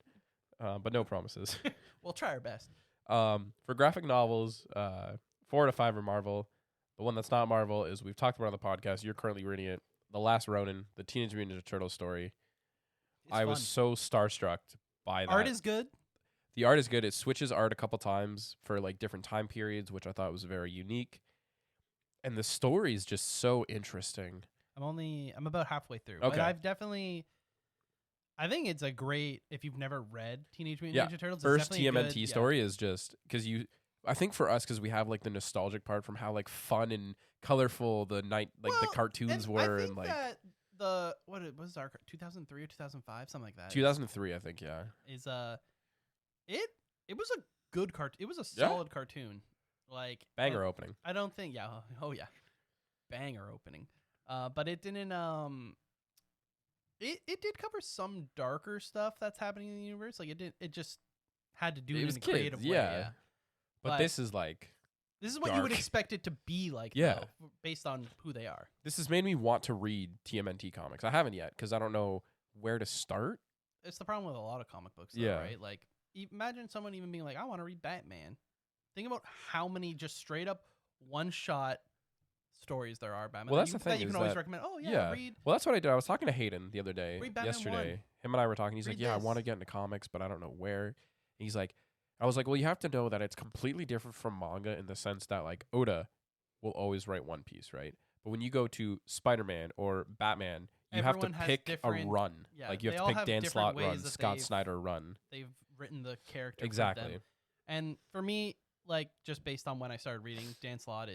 [SPEAKER 3] But no promises.
[SPEAKER 1] We'll try our best.
[SPEAKER 3] For graphic novels, 4 out of 5 are Marvel. The one that's not Marvel is, we've talked about on the podcast, you're currently reading it, The Last Ronin, the Teenage Mutant Ninja Turtles story.
[SPEAKER 1] It's
[SPEAKER 3] I was
[SPEAKER 1] fun.
[SPEAKER 3] so starstruck by that.
[SPEAKER 1] Art is good.
[SPEAKER 3] The art is good. It switches art a couple times for like different time periods, which I thought was very unique. And the story is just so interesting.
[SPEAKER 1] I'm about halfway through.
[SPEAKER 3] Okay.
[SPEAKER 1] But I think it's a great, if you've never read Teenage Mutant
[SPEAKER 3] Yeah,
[SPEAKER 1] Ninja Turtles,
[SPEAKER 3] First
[SPEAKER 1] it's definitely
[SPEAKER 3] TMNT
[SPEAKER 1] good,
[SPEAKER 3] story is just because I think for us, because we have like the nostalgic part from how like fun and colorful the the
[SPEAKER 1] Well,
[SPEAKER 3] cartoons
[SPEAKER 1] and
[SPEAKER 3] were,
[SPEAKER 1] I think
[SPEAKER 3] and like
[SPEAKER 1] that what it was, our 2003 or 2005, something like that.
[SPEAKER 3] 2003, I think. Yeah.
[SPEAKER 1] Is it was a good It was a
[SPEAKER 3] Yeah.
[SPEAKER 1] solid cartoon. Like
[SPEAKER 3] Banger
[SPEAKER 1] and
[SPEAKER 3] opening.
[SPEAKER 1] I don't think oh yeah, banger opening. But it didn't It did cover some darker stuff that's happening in the universe. Like it just had to do
[SPEAKER 3] It
[SPEAKER 1] it
[SPEAKER 3] was
[SPEAKER 1] in a creative
[SPEAKER 3] kids,
[SPEAKER 1] way.
[SPEAKER 3] yeah.
[SPEAKER 1] Yeah.
[SPEAKER 3] But this is like,
[SPEAKER 1] This is what you would
[SPEAKER 3] dark.
[SPEAKER 1] expect it to be like,
[SPEAKER 3] Yeah.
[SPEAKER 1] though, based on who they are.
[SPEAKER 3] this has made me want to read TMNT comics. I haven't yet because I don't know where to start.
[SPEAKER 1] It's the problem with a lot of comic books, though,
[SPEAKER 3] Yeah.
[SPEAKER 1] right? Like, imagine someone even being like, I want to read Batman. Think about how many just straight up one-shot stories there are Batman.
[SPEAKER 3] Well, that's
[SPEAKER 1] that
[SPEAKER 3] the thing
[SPEAKER 1] you
[SPEAKER 3] is
[SPEAKER 1] can always
[SPEAKER 3] that-
[SPEAKER 1] recommend. Oh yeah, read.
[SPEAKER 3] Well, that's what I did. I was talking to Hayden the other day,
[SPEAKER 1] Read Batman
[SPEAKER 3] yesterday.
[SPEAKER 1] 1.
[SPEAKER 3] Him and I were talking. He's like,
[SPEAKER 1] Read
[SPEAKER 3] "Yeah, I
[SPEAKER 1] this."
[SPEAKER 3] want to get into comics, but I don't know where." And he's like, "I was like, well, you have to know that it's completely different from manga in the sense that like Oda will always write One Piece, right? But when you go to Spider-Man or Batman, you
[SPEAKER 1] Everyone
[SPEAKER 3] have
[SPEAKER 1] has
[SPEAKER 3] to pick a
[SPEAKER 1] different-
[SPEAKER 3] run.
[SPEAKER 1] yeah,
[SPEAKER 3] Like you
[SPEAKER 1] they
[SPEAKER 3] have
[SPEAKER 1] all
[SPEAKER 3] to pick
[SPEAKER 1] have
[SPEAKER 3] Dan
[SPEAKER 1] different
[SPEAKER 3] Slott
[SPEAKER 1] ways
[SPEAKER 3] run,
[SPEAKER 1] that
[SPEAKER 3] Scott
[SPEAKER 1] they've-
[SPEAKER 3] Snyder run.
[SPEAKER 1] They've written the character for
[SPEAKER 3] Exactly.
[SPEAKER 1] them. And for me, like just based on when I started reading, Dan Slott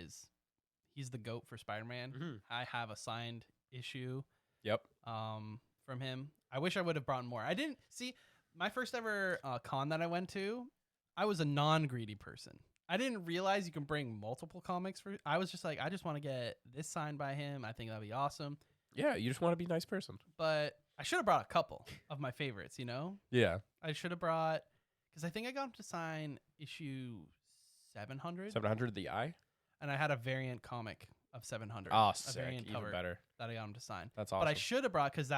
[SPEAKER 1] he's the GOAT for Spider-Man.
[SPEAKER 3] Mhm.
[SPEAKER 1] I have a signed issue
[SPEAKER 3] Yep.
[SPEAKER 1] from him. I wish I would have brought more. I didn't see my first ever con that I went to. I was a non-greedy person. I didn't realize you can bring multiple comics for. I was just like, I just want to get this signed by him. I think that'd be awesome.
[SPEAKER 3] Yeah, you just want to be a nice person.
[SPEAKER 1] But I should have brought a couple of my favorites. You know,
[SPEAKER 3] Yeah.
[SPEAKER 1] I should have brought because I think I got him to sign issue 700,
[SPEAKER 3] 700 the eye.
[SPEAKER 1] and I had a variant comic of 700.
[SPEAKER 3] Oh,
[SPEAKER 1] a
[SPEAKER 3] sick.
[SPEAKER 1] variant
[SPEAKER 3] Even
[SPEAKER 1] cover
[SPEAKER 3] better.
[SPEAKER 1] that I got him to sign.
[SPEAKER 3] That's awesome.
[SPEAKER 1] But I should have brought because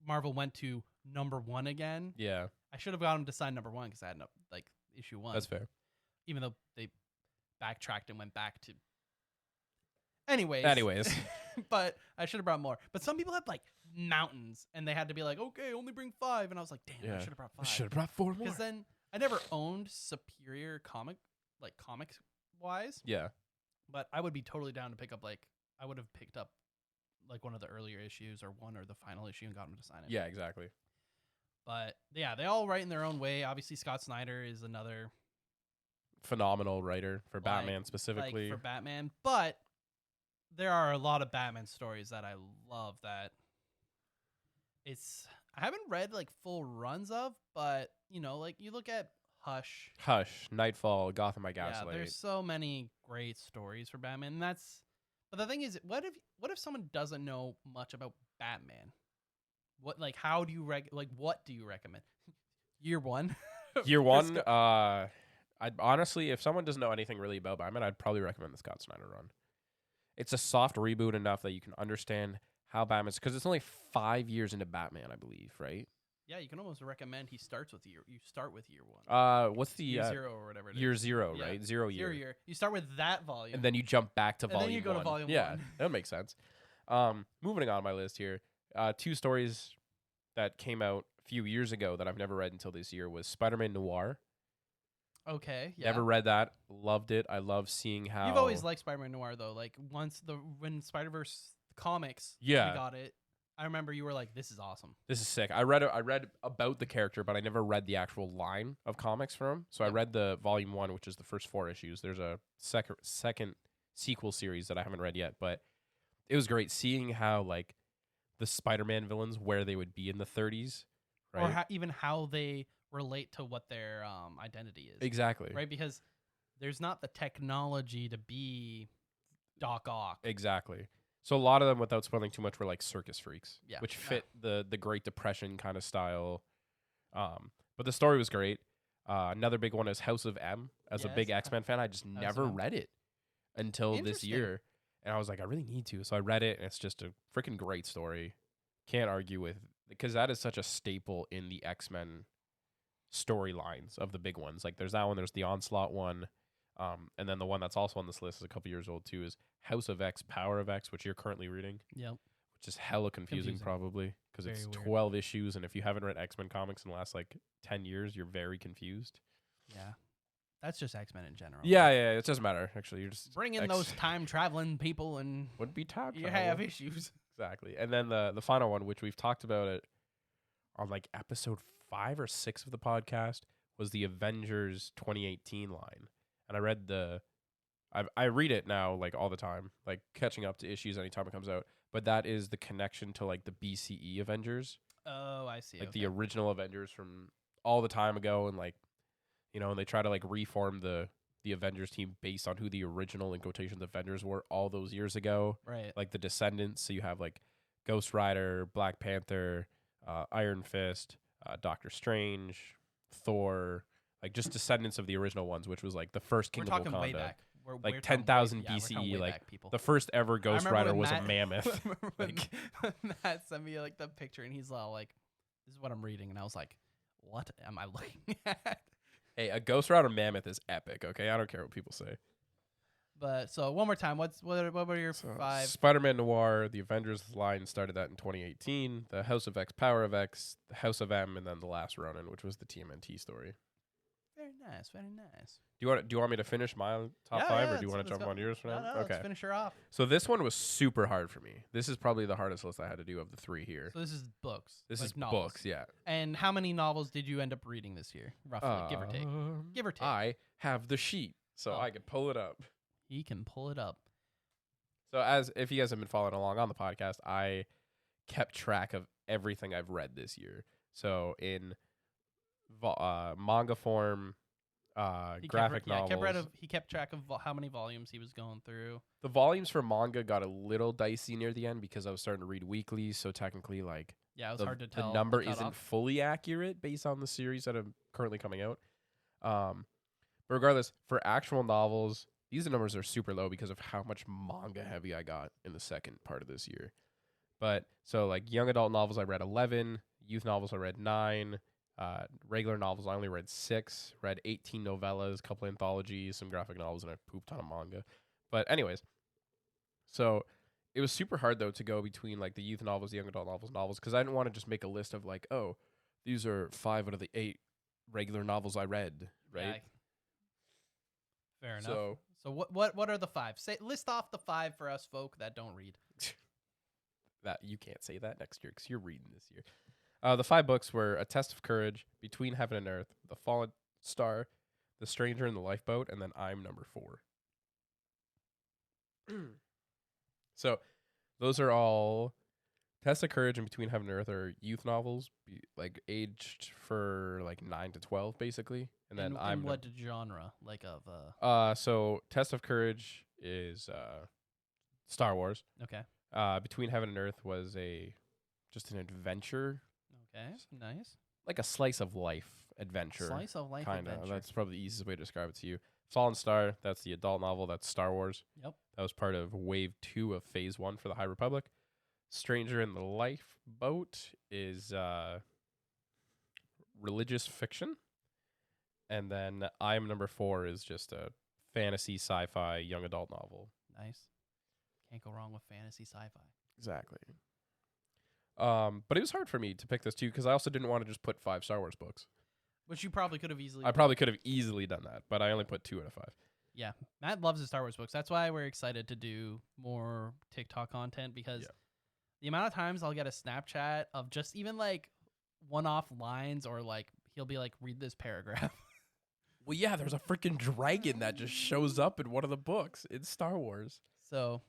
[SPEAKER 1] Marvel went to #1 again.
[SPEAKER 3] Yeah,
[SPEAKER 1] I should have got him to sign #1 because I had like issue 1.
[SPEAKER 3] that's fair.
[SPEAKER 1] Even though they backtracked and went back to. Anyways, but I should have brought more. But some people had like mountains, and they had to be like, okay, only bring 5, and I was like, damn, I
[SPEAKER 3] Yeah.
[SPEAKER 1] should have brought
[SPEAKER 3] I
[SPEAKER 1] 5.
[SPEAKER 3] should have brought 4 more.
[SPEAKER 1] Because then I never owned Superior comics wise,
[SPEAKER 3] Yeah.
[SPEAKER 1] but I would be totally down to pick up I would have picked up like one of the earlier issues or the final issue and got him to sign it.
[SPEAKER 3] Yeah, exactly.
[SPEAKER 1] But yeah, they all write in their own way. Obviously, Scott Snyder is another
[SPEAKER 3] Phenomenal writer for
[SPEAKER 1] Like-
[SPEAKER 3] Batman specifically.
[SPEAKER 1] for Batman, but there are a lot of Batman stories that I love that I haven't read like full runs of, but like you look at Hush.
[SPEAKER 3] Hush, Nightfall, Gotham by
[SPEAKER 1] Yeah,
[SPEAKER 3] Gaslight.
[SPEAKER 1] there's so many great stories for Batman. And but the thing is, what if someone doesn't know much about Batman? How do you what do you recommend? Year 1.
[SPEAKER 3] Year 1, I'd honestly, if someone doesn't know anything really about Batman, I'd probably recommend the Scott Snyder run. It's a soft reboot enough that you can understand how Batman's, because it's only 5 years into Batman, I believe, right?
[SPEAKER 1] Yeah, you can almost recommend you start with year 1.
[SPEAKER 3] What's the
[SPEAKER 1] Year 0 or whatever it is.
[SPEAKER 3] year 0,
[SPEAKER 1] Yeah.
[SPEAKER 3] right? 0 year.
[SPEAKER 1] 0 year. You start with that volume.
[SPEAKER 3] And then you jump back to
[SPEAKER 1] And then
[SPEAKER 3] volume
[SPEAKER 1] you go to
[SPEAKER 3] 1.
[SPEAKER 1] volume
[SPEAKER 3] Yeah,
[SPEAKER 1] 1.
[SPEAKER 3] that makes sense. Moving on my list here. 2 stories that came out a few years ago that I've never read until this year was Spider-Man Noir.
[SPEAKER 1] Okay, yeah.
[SPEAKER 3] Never read that. Loved it. I love seeing how
[SPEAKER 1] You've always liked Spider-Man Noir though. Like when Spider-Verse comics
[SPEAKER 3] Yeah.
[SPEAKER 1] we got it, I remember you were like, "This is awesome."
[SPEAKER 3] This is sick. I read about the character, but I never read the actual line of comics from him. So I
[SPEAKER 1] Yep.
[SPEAKER 3] read the volume 1, which is the first 4 issues. There's a second sequel series that I haven't read yet, but it was great seeing how like the Spider-Man villains where they would be in the 30s, right?
[SPEAKER 1] Or even how they relate to what their identity is.
[SPEAKER 3] Exactly.
[SPEAKER 1] Right, because there's not the technology to be Doc Ock.
[SPEAKER 3] Exactly. So a lot of them, without spoiling too much, were like circus freaks,
[SPEAKER 1] Yeah.
[SPEAKER 3] which
[SPEAKER 1] Yeah.
[SPEAKER 3] fit the Great Depression kind of style. But the story was great. Another big one is House of M. As a
[SPEAKER 1] Yes,
[SPEAKER 3] big X-Men fan, I just
[SPEAKER 1] of
[SPEAKER 3] never
[SPEAKER 1] M.
[SPEAKER 3] read it until this
[SPEAKER 1] Interesting.
[SPEAKER 3] year. And I was like, I really need to. So I read it, and it's just a freaking great story. Can't argue with, because that is such a staple in the X-Men storylines of the big ones. Like there's that one, there's the Onslaught one. And then the one that's also on this list is a couple years old too, is House of X, Power of X, which you're currently reading,
[SPEAKER 1] Yep.
[SPEAKER 3] which is hella confusing.
[SPEAKER 1] Confusing.
[SPEAKER 3] Probably because
[SPEAKER 1] Very
[SPEAKER 3] it's
[SPEAKER 1] weird.
[SPEAKER 3] 12 issues, and if you haven't read X-Men comics in the last like 10 years, you're very confused.
[SPEAKER 1] Yeah. That's just X-Men in general.
[SPEAKER 3] Yeah, it doesn't matter actually. You're just
[SPEAKER 1] Bring in
[SPEAKER 3] X-
[SPEAKER 1] those time traveling people and
[SPEAKER 3] would be top.
[SPEAKER 1] you have issues.
[SPEAKER 3] Exactly. And then the final one, which we've talked about it on like episode 5 or 6 of the podcast, was the Avengers 2018 line. And I read I read it now like all the time, like catching up to issues anytime it comes out. But that is the connection to like the BCE Avengers,
[SPEAKER 1] Oh, I see.
[SPEAKER 3] like the original Avengers from all the time ago, and like, and they try to like reform the Avengers team based on who the original, in quotations, Avengers were all those years ago.
[SPEAKER 1] right.
[SPEAKER 3] Like the Descendants. So you have like Ghost Rider, Black Panther, Iron Fist, Doctor Strange, Thor, like just descendants of the original ones, which was like the first
[SPEAKER 1] We're
[SPEAKER 3] Kingdom of
[SPEAKER 1] talking way
[SPEAKER 3] Wakanda.
[SPEAKER 1] back. We're
[SPEAKER 3] Like
[SPEAKER 1] talking
[SPEAKER 3] 10,000
[SPEAKER 1] way- yeah, we're
[SPEAKER 3] BCE,
[SPEAKER 1] talking way
[SPEAKER 3] like,
[SPEAKER 1] back, people.
[SPEAKER 3] The first ever Ghost
[SPEAKER 1] remember
[SPEAKER 3] Rider
[SPEAKER 1] when
[SPEAKER 3] was a
[SPEAKER 1] Matt-
[SPEAKER 3] mammoth.
[SPEAKER 1] I remember when
[SPEAKER 3] Like-
[SPEAKER 1] Matt sent me like the picture, and he's all like, "This is what I'm reading," and I was like, "What am I looking at?"
[SPEAKER 3] Hey, a Ghost Rider mammoth is epic. Okay, I don't care what people say.
[SPEAKER 1] But so one more time, what were your
[SPEAKER 3] So,
[SPEAKER 1] 5?
[SPEAKER 3] Spider-Man Noir, the Avengers line started that in 2018. The House of X, Power of X, the House of M, and then the Last Ronin, which was the TMNT story.
[SPEAKER 1] Very nice, very nice.
[SPEAKER 3] Do you want me to finish my top
[SPEAKER 1] Yeah,
[SPEAKER 3] 5,
[SPEAKER 1] yeah,
[SPEAKER 3] or do you want to
[SPEAKER 1] let's
[SPEAKER 3] jump
[SPEAKER 1] go.
[SPEAKER 3] on yours for
[SPEAKER 1] No,
[SPEAKER 3] now?
[SPEAKER 1] no,
[SPEAKER 3] Okay.
[SPEAKER 1] let's finish her off.
[SPEAKER 3] So this one was super hard for me. This is probably the hardest list I had to do of the 3 here.
[SPEAKER 1] So this is books.
[SPEAKER 3] This
[SPEAKER 1] like
[SPEAKER 3] is
[SPEAKER 1] novels.
[SPEAKER 3] books, yeah.
[SPEAKER 1] And how many novels did you end up reading this year, roughly, give or take? Give or take.
[SPEAKER 3] I have the sheet, so I can pull it up.
[SPEAKER 1] He can pull it up.
[SPEAKER 3] So if you guys have been following along on the podcast, I kept track of everything I've read this year. So in manga form, graphic novels.
[SPEAKER 1] He kept track of how many volumes he was going through.
[SPEAKER 3] The volumes for manga got a little dicey near the end because I was starting to read weekly, so technically, like,
[SPEAKER 1] Yeah, it was hard to tell.
[SPEAKER 3] the number
[SPEAKER 1] cutoff.
[SPEAKER 3] isn't fully accurate based on the series that are currently coming out. But regardless, for actual novels, these numbers are super low because of how much manga heavy I got in the second part of this year. But so, like, young adult novels, I read 11. Youth novels, I read 9. Regular novels, I only read 6. Read 18 novellas, a couple anthologies, some graphic novels, and I pooped on a manga. But anyways, so it was super hard, though, to go between, like, the youth novels, the young adult novels, because I didn't want to just make a list of, like, oh, these are 5 out of the 8 regular novels I read, right?
[SPEAKER 1] Yeah, fair enough. So what are the 5? List off the 5 for us folk that don't read.
[SPEAKER 3] That you can't say that next year because you're reading this year. The 5 books were A Test of Courage, Between Heaven and Earth, The Fallen Star, The Stranger in the Lifeboat, and then I'm number 4. So those are all Test of Courage and Between Heaven and Earth are youth novels, like aged for like 9 to 12, basically. And then
[SPEAKER 1] in what genre, like of
[SPEAKER 3] so Test of Courage is Star Wars.
[SPEAKER 1] Okay.
[SPEAKER 3] Between Heaven and Earth was just an adventure.
[SPEAKER 1] Okay. Nice.
[SPEAKER 3] Like a slice of life adventure.
[SPEAKER 1] Slice of life
[SPEAKER 3] kinda.
[SPEAKER 1] adventure.
[SPEAKER 3] That's probably the easiest way to describe it to you. Fallen Star, that's the adult novel. That's Star Wars.
[SPEAKER 1] Yep.
[SPEAKER 3] That was part of Wave 2 of Phase 1 for the High Republic. Stranger in the Lifeboat is religious fiction. And then I'm number 4 is just a fantasy sci-fi young adult novel.
[SPEAKER 1] Nice. Can't go wrong with fantasy sci-fi.
[SPEAKER 3] Exactly. But it was hard for me to pick this too because I also didn't want to just put 5 Star Wars books.
[SPEAKER 1] Which you probably could have easily.
[SPEAKER 3] I probably could have easily done that, but I only put 2 out of 5.
[SPEAKER 1] Yeah, Matt loves his Star Wars books. That's why we're excited to do more TikTok content because the amount of times I'll get a Snapchat of just even like one-off lines or like he'll be like, read this paragraph.
[SPEAKER 3] Well, yeah, there's a freaking dragon that just shows up in one of the books in Star Wars.
[SPEAKER 1] So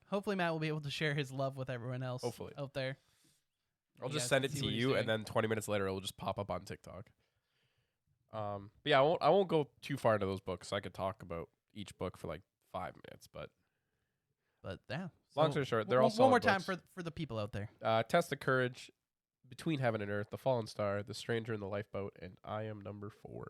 [SPEAKER 1] hopefully Matt will be able to share his love with everyone else out there.
[SPEAKER 3] I'll just send it to you, and then 20 minutes later, it will just pop up on TikTok. But yeah, I won't go too far into those books. I could talk about each book for like 5 minutes, but
[SPEAKER 1] yeah.
[SPEAKER 3] Long story short, they're all
[SPEAKER 1] one more
[SPEAKER 3] solid
[SPEAKER 1] time
[SPEAKER 3] books.
[SPEAKER 1] for the people out there.
[SPEAKER 3] Test of Courage, Between Heaven and Earth, The Fallen Star, The Stranger in the Lifeboat, and I am number 4.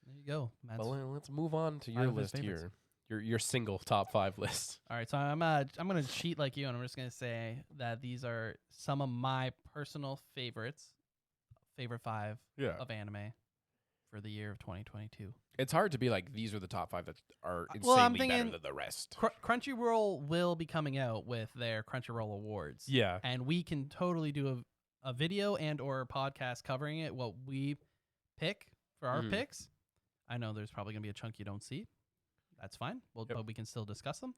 [SPEAKER 1] There you go.
[SPEAKER 3] Well, let's move on to your
[SPEAKER 1] of his
[SPEAKER 3] list
[SPEAKER 1] favorites.
[SPEAKER 3] here. Your single top 5 list.
[SPEAKER 1] All right, so I'm gonna cheat like you, and I'm just gonna say that these are some of my personal favorite 5 of anime for the year of 2022.
[SPEAKER 3] It's hard to be like these are the top 5 that are
[SPEAKER 1] Well, I'm
[SPEAKER 3] insanely better
[SPEAKER 1] thinking
[SPEAKER 3] than the rest.
[SPEAKER 1] Crunchyroll will be coming out with their Crunchyroll Awards.
[SPEAKER 3] Yeah.
[SPEAKER 1] And we can totally do a video and or podcast covering it, what we pick for our picks. I know there's probably going to be a chunk you don't see. That's fine. But we can still discuss them.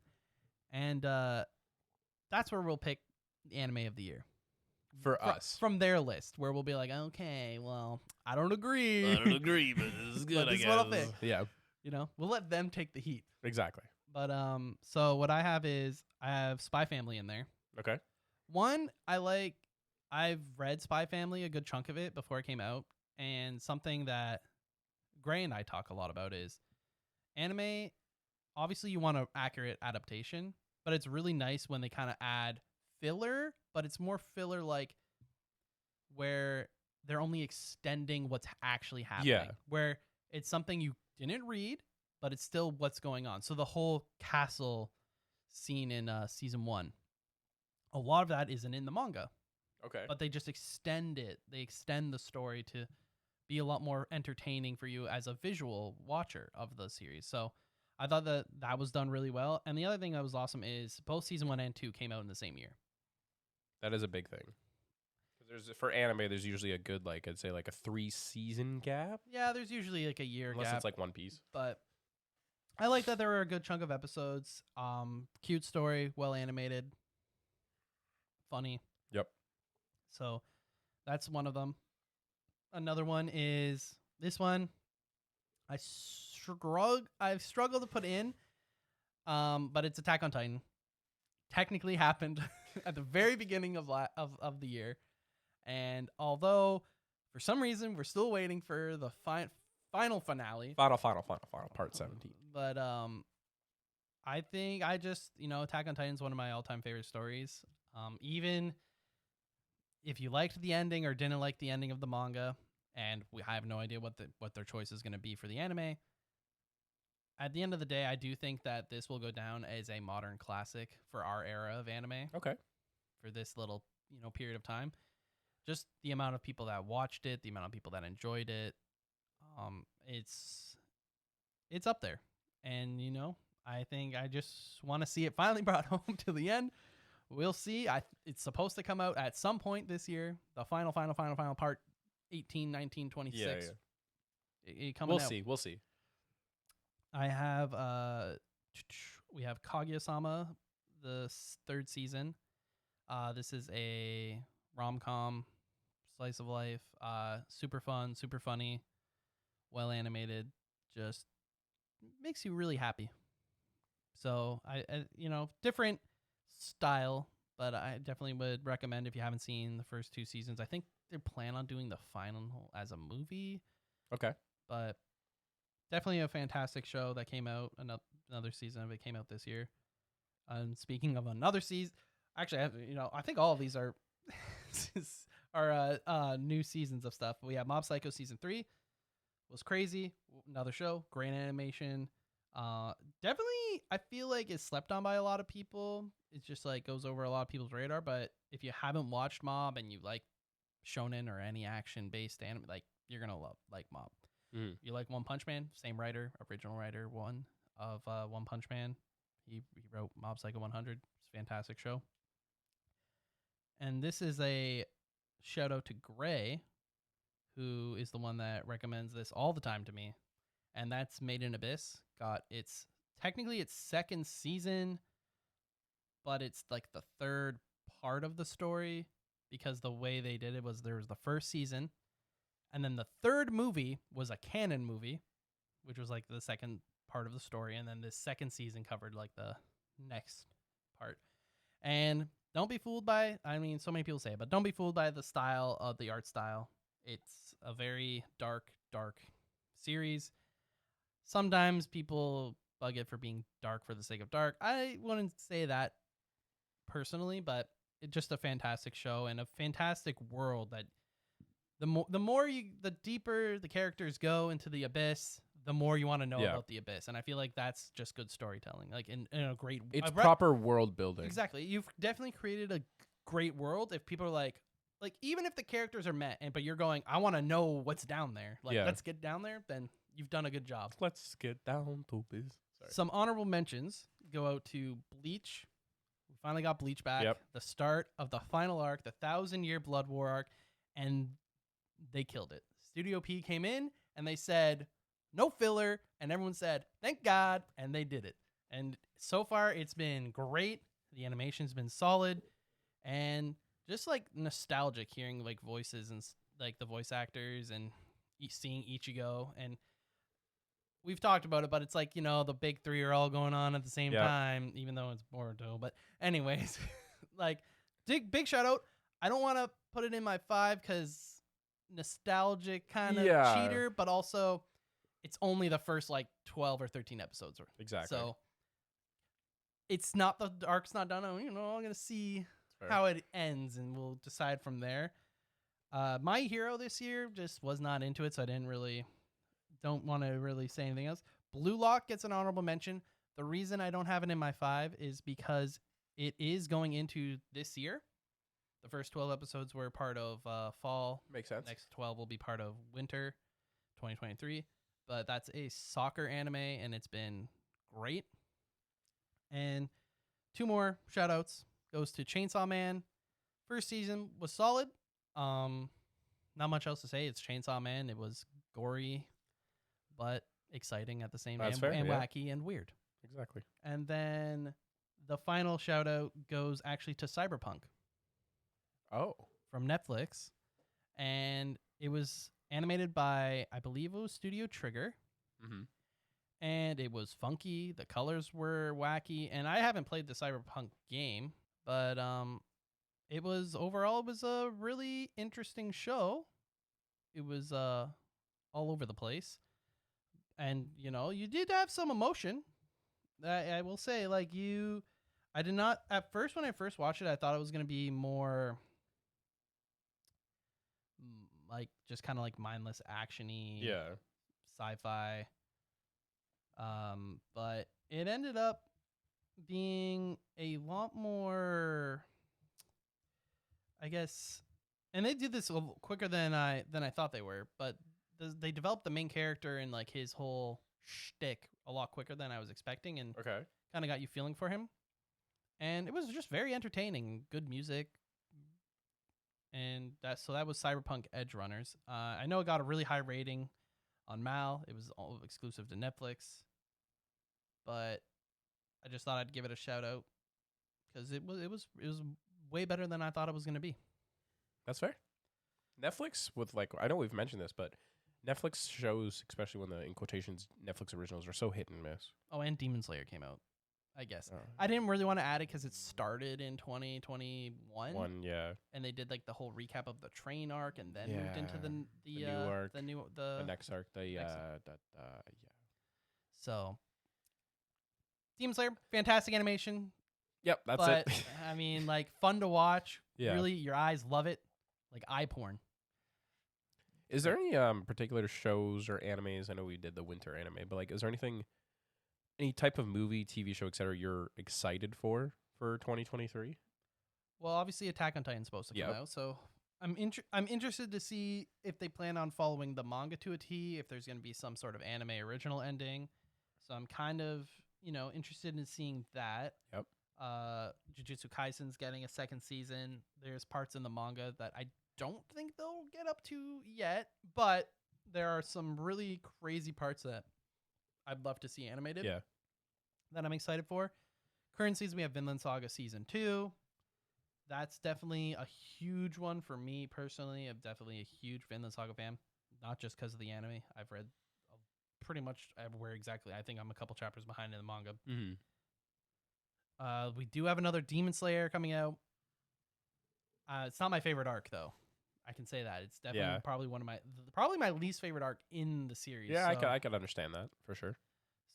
[SPEAKER 1] And that's where we'll pick the anime of the year.
[SPEAKER 3] For us.
[SPEAKER 1] From their list, where we'll be like, okay, well, I don't agree.
[SPEAKER 2] but this is good,
[SPEAKER 1] But this is what I'll pick.
[SPEAKER 3] Yeah,
[SPEAKER 1] You know, we'll let them take the heat.
[SPEAKER 3] exactly.
[SPEAKER 1] But so what I have is I have Spy Family in there.
[SPEAKER 3] Okay.
[SPEAKER 1] One, I've read Spy Family, a good chunk of it before it came out, and something that Gray and I talk a lot about is anime. Obviously, you want an accurate adaptation, but it's really nice when they kind of add filler, but it's more filler like where they're only extending what's actually happening.
[SPEAKER 3] Yeah.
[SPEAKER 1] Where it's something you didn't read, but it's still what's going on. So the whole castle scene in season 1, a lot of that isn't in the manga.
[SPEAKER 3] Okay.
[SPEAKER 1] But they just extend it. They extend the story to be a lot more entertaining for you as a visual watcher of the series. So I thought that was done really well. And the other thing that was awesome is both season 1 and 2 came out in the same year.
[SPEAKER 3] That is a big thing. For anime, there's usually a good, like, I'd say, like a 3-season gap.
[SPEAKER 1] Yeah, there's usually like a year
[SPEAKER 3] Unless
[SPEAKER 1] gap.
[SPEAKER 3] it's like One Piece.
[SPEAKER 1] But I like that there were a good chunk of episodes. Cute story, well animated, funny.
[SPEAKER 3] Yep.
[SPEAKER 1] So that's one of them. Another one is this one. I've struggled to put in, but it's Attack on Titan. Technically happened at the very beginning of the year, and although for some reason we're still waiting for the final finale,
[SPEAKER 3] Final, part 17.
[SPEAKER 1] but I think Attack on Titan is one of my all-time favorite stories. Even if you liked the ending or didn't like the ending of the manga, and I have no idea what their choice is going to be for the anime. At the end of the day, I do think that this will go down as a modern classic for our era of anime.
[SPEAKER 3] Okay.
[SPEAKER 1] For this little, period of time. Just the amount of people that watched it, the amount of people that enjoyed it. It's up there. And, I think I just want to see it finally brought home to the end. We'll see. It's supposed to come out at some point this year. The final part 18, 19, 26.
[SPEAKER 3] Yeah.
[SPEAKER 1] Coming out.
[SPEAKER 3] We'll see.
[SPEAKER 1] I have we have Kaguya-sama, the third season. This is a rom-com, slice of life, super fun, super funny, well animated, just makes you really happy. So I different style, but I definitely would recommend if you haven't seen the first 2 seasons. I think they plan on doing the final as a movie.
[SPEAKER 3] Okay.
[SPEAKER 1] But definitely a fantastic show that came out. Another season of it came out this year. And speaking of another season, actually, I think all of these are new seasons of stuff. We have Mob Psycho season 3 was crazy. Another show, great animation. Definitely, I feel like it's slept on by a lot of people. It's just like goes over a lot of people's radar. But if you haven't watched Mob and you like shonen or any action based anime, like you're gonna like Mob. You like One Punch Man? Same writer, original writer of One Punch Man. He wrote Mob Psycho 100. It's a fantastic show. And this is a shout out to Gray, who is the one that recommends this all the time to me. And that's Made in Abyss. Got technically its second season, but it's like the third part of the story because the way they did it was there was the first season. And then the third movie was a canon movie, which was like the second part of the story. And then this second season covered like the next part. And don't be fooled by, so many people say it, but don't be fooled by the style of the art style. It's a very dark series. Sometimes people bug it for being dark for the sake of dark. I wouldn't say that personally, but it's just a fantastic show and a fantastic world that the deeper the characters go into the abyss, the more you want to know about the abyss. And I feel like that's just good storytelling. Like in a great,
[SPEAKER 3] it's proper world building.
[SPEAKER 1] Exactly. You've definitely created a great world. If people are like even if the characters are met, but you're going, I want to know what's down there. Let's get down there. Then you've done a good job.
[SPEAKER 3] Let's get down to biz. Sorry.
[SPEAKER 1] Some honorable mentions go out to Bleach. We finally got Bleach back.
[SPEAKER 3] Yep.
[SPEAKER 1] The start of the final arc, the 1,000-year Blood War arc, and they killed it. Studio P came in and they said, no filler, and everyone said, thank God, and they did it. And so far, it's been great. The animation's been solid, and just like nostalgic hearing like voices and like the voice actors and seeing Ichigo. And we've talked about it, but it's like, the big three are all going on at the same time, even though it's Boruto. But anyways, like big shout out. I don't want to put it in my 5 because nostalgic kind of cheater, but also it's only the first like 12 or 13 episodes.
[SPEAKER 3] Exactly.
[SPEAKER 1] So it's not, the arc's not done. I'm going to see how it ends and we'll decide from there. My Hero this year just was not into it, so I don't want to really say anything else. Blue Lock gets an honorable mention. The reason I don't have it in my 5 is because it is going into this year. The first 12 episodes were part of fall.
[SPEAKER 3] Makes sense.
[SPEAKER 1] Next 12 will be part of winter 2023. But that's a soccer anime, and it's been great. And 2 more shout outs goes to Chainsaw Man. First season was solid. Not much else to say. It's Chainsaw Man. It was gory, but exciting at the same time,
[SPEAKER 3] That's fair,
[SPEAKER 1] and
[SPEAKER 3] yeah.
[SPEAKER 1] wacky and weird.
[SPEAKER 3] Exactly.
[SPEAKER 1] And then the final shout out goes actually to Cyberpunk
[SPEAKER 3] Oh.
[SPEAKER 1] from Netflix. And it was animated by, I believe it was Studio Trigger.
[SPEAKER 3] Mm-hmm.
[SPEAKER 1] And it was funky. The colors were wacky. And I haven't played the Cyberpunk game, but it was a really interesting show. It was all over the place. And, you know, you did have some emotion. I will say, like, I did not, at first, when I first watched it, I thought it was going to be more, like, just kind of like mindless action-y,
[SPEAKER 3] Yeah.
[SPEAKER 1] sci-fi. But it ended up being a lot more, I guess, and they did this a little quicker than I thought they were, but they developed the main character and like his whole shtick a lot quicker than I was expecting, and
[SPEAKER 3] Okay.
[SPEAKER 1] kind of got you feeling for him. And it was just very entertaining, good music, and that was Cyberpunk Edge Runners. I know it got a really high rating on Mal. It was all exclusive to Netflix, but I just thought I'd give it a shout out because it was way better than I thought it was going to be.
[SPEAKER 3] That's fair. Netflix with like, I know we've mentioned this, but Netflix shows, especially when the, in quotations, Netflix originals are so hit and miss.
[SPEAKER 1] Oh, and Demon Slayer came out, I guess.
[SPEAKER 3] Oh.
[SPEAKER 1] I didn't really want to add it because it started in 2021.
[SPEAKER 3] Yeah.
[SPEAKER 1] And they did like the whole recap of the train arc and then moved into the
[SPEAKER 3] new arc,
[SPEAKER 1] the
[SPEAKER 3] next arc,
[SPEAKER 1] next
[SPEAKER 3] yeah.
[SPEAKER 1] So Demon Slayer, fantastic animation.
[SPEAKER 3] Yep, that's
[SPEAKER 1] but,
[SPEAKER 3] it.
[SPEAKER 1] I mean, like, fun to watch.
[SPEAKER 3] Yeah.
[SPEAKER 1] Really, your eyes love it. Like eye porn.
[SPEAKER 3] Is there any particular shows or animes? I know we did the winter anime, but like, is there any type of movie, TV show, etc. you're excited for 2023?
[SPEAKER 1] Well, obviously, Attack on Titan's supposed to come out, so I'm interested to see if they plan on following the manga to a T, if there's going to be some sort of anime original ending. So I'm kind of, interested in seeing that.
[SPEAKER 3] Yep.
[SPEAKER 1] Jujutsu Kaisen's getting a second season. There's parts in the manga that I don't think they'll get up to yet, but there are some really crazy parts that I'd love to see animated.
[SPEAKER 3] Yeah.
[SPEAKER 1] That I'm excited for. Current season, we have Vinland Saga Season 2. That's definitely a huge one for me personally. I'm definitely a huge Vinland Saga fan, not just because of the anime. I've read pretty much everywhere exactly. I think I'm a couple chapters behind in the manga.
[SPEAKER 3] Mm-hmm.
[SPEAKER 1] We do have another Demon Slayer coming out. It's not my favorite arc, though. I can say that. It's definitely probably my least favorite arc in the series.
[SPEAKER 3] Yeah,
[SPEAKER 1] so,
[SPEAKER 3] I could understand that for sure.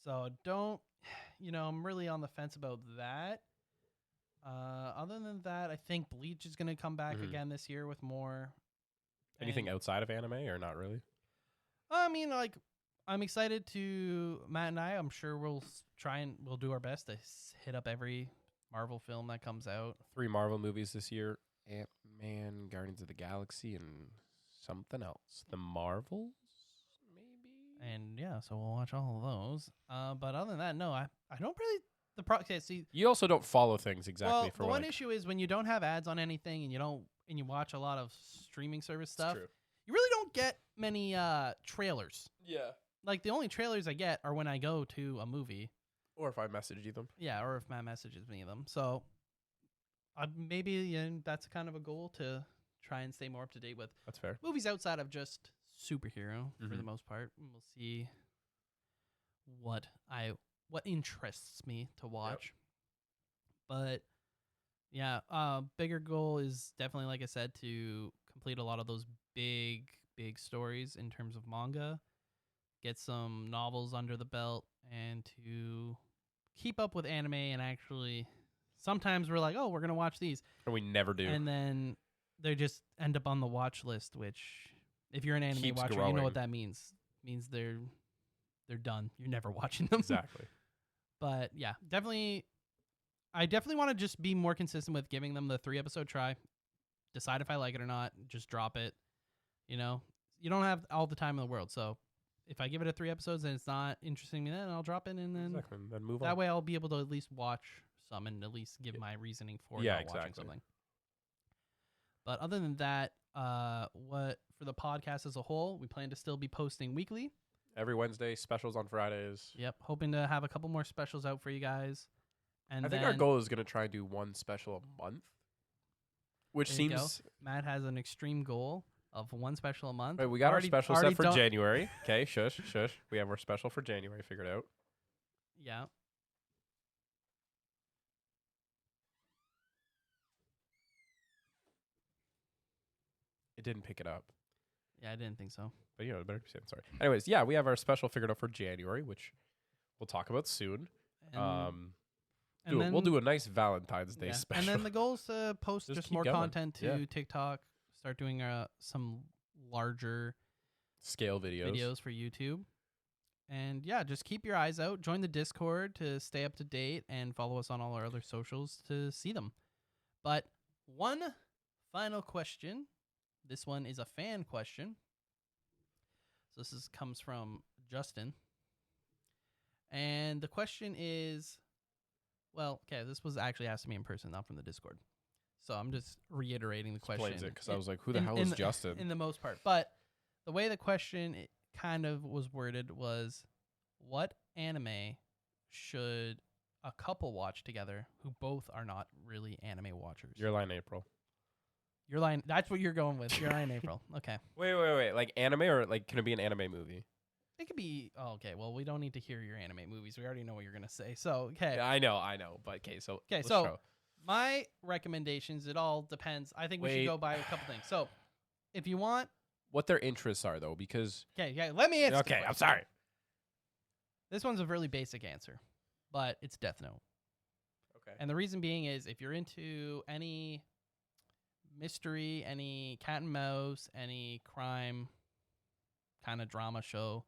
[SPEAKER 1] So I'm really on the fence about that. Other than that, I think Bleach is going to come back again this year with more.
[SPEAKER 3] Anything outside of anime or not really?
[SPEAKER 1] I mean, like, I'm excited Matt and I, I'm sure we'll do our best to hit up every Marvel film that comes out. 3
[SPEAKER 3] Marvel movies this year: Ant-Man, Guardians of the Galaxy, and something else. The Marvels, maybe.
[SPEAKER 1] And yeah, so we'll watch all of those. But other than that, no, I don't really. See,
[SPEAKER 3] you also don't follow things exactly.
[SPEAKER 1] Well,
[SPEAKER 3] for
[SPEAKER 1] the one issue is when you don't have ads on anything and you watch a lot of streaming service stuff.
[SPEAKER 3] True.
[SPEAKER 1] You really don't get many trailers.
[SPEAKER 3] Yeah.
[SPEAKER 1] Like, the only trailers I get are when I go to a movie.
[SPEAKER 3] Or if I message you them.
[SPEAKER 1] Yeah, or if Matt messages me them. So maybe that's kind of a goal to try and stay more up to date with.
[SPEAKER 3] That's fair.
[SPEAKER 1] Movies outside of just superhero for the most part. We'll see what interests me to watch. Yep. But yeah, bigger goal is definitely, like I said, to complete a lot of those big stories in terms of manga, get some novels under the belt, and to keep up with anime. And actually, sometimes we're like, oh, we're gonna watch these,
[SPEAKER 3] and we never do,
[SPEAKER 1] and then they just end up on the watch list, which, if you're an anime
[SPEAKER 3] keeps
[SPEAKER 1] watcher,
[SPEAKER 3] growing.
[SPEAKER 1] you know what that means. It means they're done. You're never watching them.
[SPEAKER 3] Exactly.
[SPEAKER 1] But yeah, I definitely want to just be more consistent with giving them the 3-episode try. Decide if I like it or not. Just drop it. You don't have all the time in the world. So if I give it a 3 episodes and it's not interesting me, then I'll drop it, and then
[SPEAKER 3] Exactly. And then move
[SPEAKER 1] that
[SPEAKER 3] on.
[SPEAKER 1] way I'll be able to at least watch some and at least give my reasoning for
[SPEAKER 3] Yeah,
[SPEAKER 1] not watching
[SPEAKER 3] exactly.
[SPEAKER 1] something. But other than that, what for the podcast as a whole, we plan to still be posting weekly.
[SPEAKER 3] Every Wednesday, specials on Fridays.
[SPEAKER 1] Yep, hoping to have a couple more specials out for you guys. And
[SPEAKER 3] I think our goal is going to try and do one special a month, which
[SPEAKER 1] There you go.
[SPEAKER 3] seems.
[SPEAKER 1] Matt has an extreme goal of 1 special a month.
[SPEAKER 3] Right, we got our special set for
[SPEAKER 1] done-
[SPEAKER 3] January. Okay, shush. We have our special for January figured out.
[SPEAKER 1] Yeah.
[SPEAKER 3] It didn't pick it up.
[SPEAKER 1] Yeah, I didn't think so.
[SPEAKER 3] But, you know, better be safe than sorry. Anyways, yeah, we have our special figured out for January, which we'll talk about soon.
[SPEAKER 1] And,
[SPEAKER 3] We'll do a nice Valentine's Day
[SPEAKER 1] yeah.
[SPEAKER 3] special.
[SPEAKER 1] And then the goal is to post
[SPEAKER 3] Just
[SPEAKER 1] just
[SPEAKER 3] keep
[SPEAKER 1] more
[SPEAKER 3] going.
[SPEAKER 1] content to
[SPEAKER 3] Yeah.
[SPEAKER 1] TikTok, start doing some larger
[SPEAKER 3] Scale videos.
[SPEAKER 1] for YouTube. And yeah, just keep your eyes out. Join the Discord to stay up to date and follow us on all our other socials to see them. But one final question. This one is a fan question. So this comes from Justin. And the question is, well, okay, this was actually asked to me in person, not from the Discord. So I'm just reiterating the question.
[SPEAKER 3] Explains it because I was like, who the hell is Justin?
[SPEAKER 1] In the most part. But the way the question kind of was worded was, what anime should a couple watch together who both are not really anime watchers?
[SPEAKER 3] Your line, April.
[SPEAKER 1] Your line. That's what you're going with. Your line, April. Okay.
[SPEAKER 3] Wait. Like anime or like can it be an anime movie?
[SPEAKER 1] It could be. Oh, okay. Well, we don't need to hear your anime movies. We already know what you're gonna say. So, okay.
[SPEAKER 3] Yeah, I know. But okay, so
[SPEAKER 1] Okay.
[SPEAKER 3] let's
[SPEAKER 1] So
[SPEAKER 3] show.
[SPEAKER 1] my recommendations. It all depends. I think we should
[SPEAKER 3] Wait.
[SPEAKER 1] go by a couple things. So, if you want,
[SPEAKER 3] What their interests are though, because
[SPEAKER 1] okay. Yeah. Let me answer. the
[SPEAKER 3] okay, I'm
[SPEAKER 1] question.
[SPEAKER 3] sorry.
[SPEAKER 1] This one's a really basic answer, but it's Death Note.
[SPEAKER 3] Okay.
[SPEAKER 1] And the reason being is if you're into any mystery, any cat and mouse, any crime kind of drama show,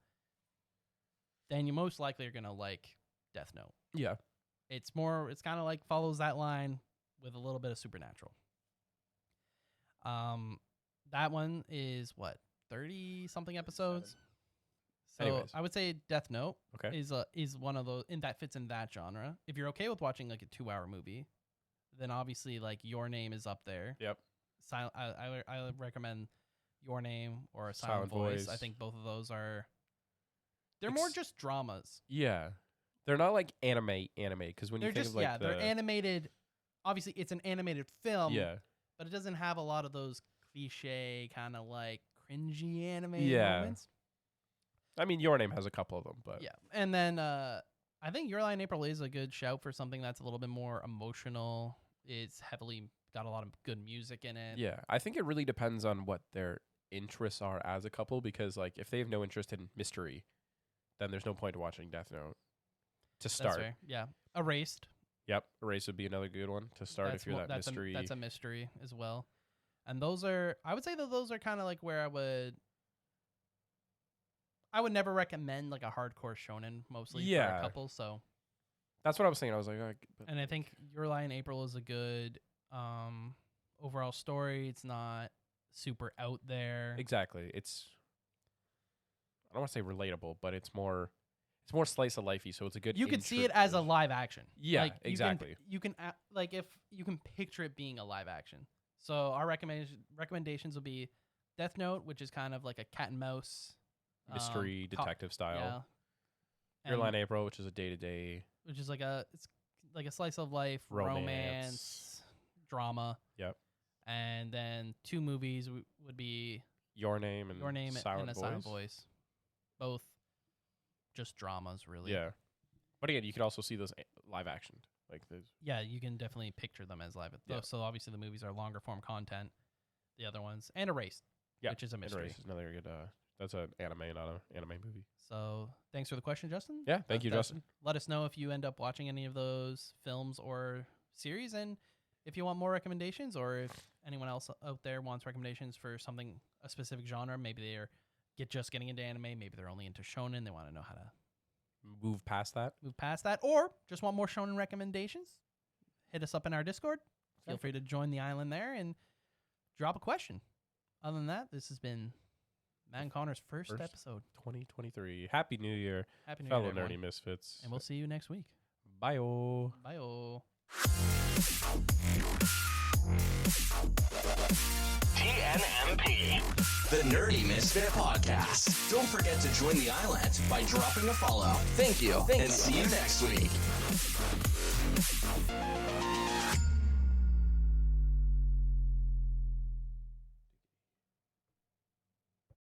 [SPEAKER 1] then you most likely are going to like Death Note.
[SPEAKER 3] Yeah.
[SPEAKER 1] It's kind of like follows that line with a little bit of supernatural. That one is what, 30 something episodes? So
[SPEAKER 3] Anyways.
[SPEAKER 1] I would say Death Note
[SPEAKER 3] Okay.
[SPEAKER 1] is one of those that fits in that genre. If you're okay with watching like a 2-hour movie, then obviously like Your Name is up there.
[SPEAKER 3] Yep.
[SPEAKER 1] I would recommend Your Name or a
[SPEAKER 3] Silent
[SPEAKER 1] Silent Voice. I
[SPEAKER 3] Voice.
[SPEAKER 1] think both of those they're more just dramas.
[SPEAKER 3] Yeah. They're not like anime because when
[SPEAKER 1] They're
[SPEAKER 3] you think
[SPEAKER 1] just
[SPEAKER 3] of like
[SPEAKER 1] they're animated. Obviously, it's an animated film.
[SPEAKER 3] yeah.
[SPEAKER 1] But it doesn't have a lot of those cliche kind of like cringy anime
[SPEAKER 3] Yeah.
[SPEAKER 1] moments.
[SPEAKER 3] I mean, Your Name has a couple of them, but
[SPEAKER 1] Yeah. And then I think Your Lie in April is a good shout for something that's a little bit more emotional. It's heavily got a lot of good music in it.
[SPEAKER 3] yeah, I think it really depends on what their interests are as a couple because like if they have no interest in mystery, then there's no point to watching Death Note to
[SPEAKER 1] That's
[SPEAKER 3] start.
[SPEAKER 1] fair. Yeah. Erased.
[SPEAKER 3] Yep, Erase would be another good one to start if you're that
[SPEAKER 1] that's
[SPEAKER 3] mystery.
[SPEAKER 1] that's a mystery as well. And I would say that those are kind of like where I would never recommend like a hardcore shonen mostly for
[SPEAKER 3] Yeah.
[SPEAKER 1] a couple. So,
[SPEAKER 3] That's what I was saying. I was like, but
[SPEAKER 1] and I think Your Lie in April is a good overall story. It's not super out there.
[SPEAKER 3] exactly. It's I don't want to say relatable, but it's more slice of lifey. So it's a good.
[SPEAKER 1] You could see it as a
[SPEAKER 3] intro-
[SPEAKER 1] live action.
[SPEAKER 3] Yeah,
[SPEAKER 1] Like,
[SPEAKER 3] exactly.
[SPEAKER 1] You can like if you can picture it being a live action. So our recommendations will be Death Note, which is kind of like a cat and mouse
[SPEAKER 3] mystery detective style.
[SPEAKER 1] Yeah.
[SPEAKER 3] Your Line
[SPEAKER 1] And-
[SPEAKER 3] April, which is a day to day.
[SPEAKER 1] which is it's like a slice of life romance drama.
[SPEAKER 3] Yep.
[SPEAKER 1] And then 2 movies would be
[SPEAKER 3] Your Name and
[SPEAKER 1] Your Name
[SPEAKER 3] Silent
[SPEAKER 1] and A
[SPEAKER 3] Voice.
[SPEAKER 1] Silent Voice. Both just dramas, really.
[SPEAKER 3] Yeah, but again, you could also see those live action. Like there's
[SPEAKER 1] Yeah, you can definitely picture them as live.
[SPEAKER 3] Yeah.
[SPEAKER 1] So obviously the movies are longer form content. The other ones and Erased,
[SPEAKER 3] Yeah,
[SPEAKER 1] which is a mystery.
[SPEAKER 3] Erase is another good. That's an anime, not an anime movie.
[SPEAKER 1] So thanks for the question, Justin.
[SPEAKER 3] Yeah, thank you, Justin.
[SPEAKER 1] Let us know if you end up watching any of those films or series, and if you want more recommendations, or if anyone else out there wants recommendations for a specific genre. Maybe they're just getting into anime. Maybe they're only into shonen. They want to know how to
[SPEAKER 3] Move past that.
[SPEAKER 1] move past that, or just want more shonen recommendations. Hit us up in our Discord. Feel free to join the island there and drop a question. Other than that, this has been Matt and Connor's first
[SPEAKER 3] First.
[SPEAKER 1] episode.
[SPEAKER 3] 2023. Happy New Year,
[SPEAKER 1] Happy New
[SPEAKER 3] fellow
[SPEAKER 1] Year,
[SPEAKER 3] nerdy
[SPEAKER 1] everyone.
[SPEAKER 3] misfits.
[SPEAKER 1] And we'll see you next week.
[SPEAKER 3] Bye-o.
[SPEAKER 1] Bye-oh.
[SPEAKER 2] TNMP, the Nerdy Misfit Podcast. Don't forget to join the island by dropping a follow. Thank you, and see you next week.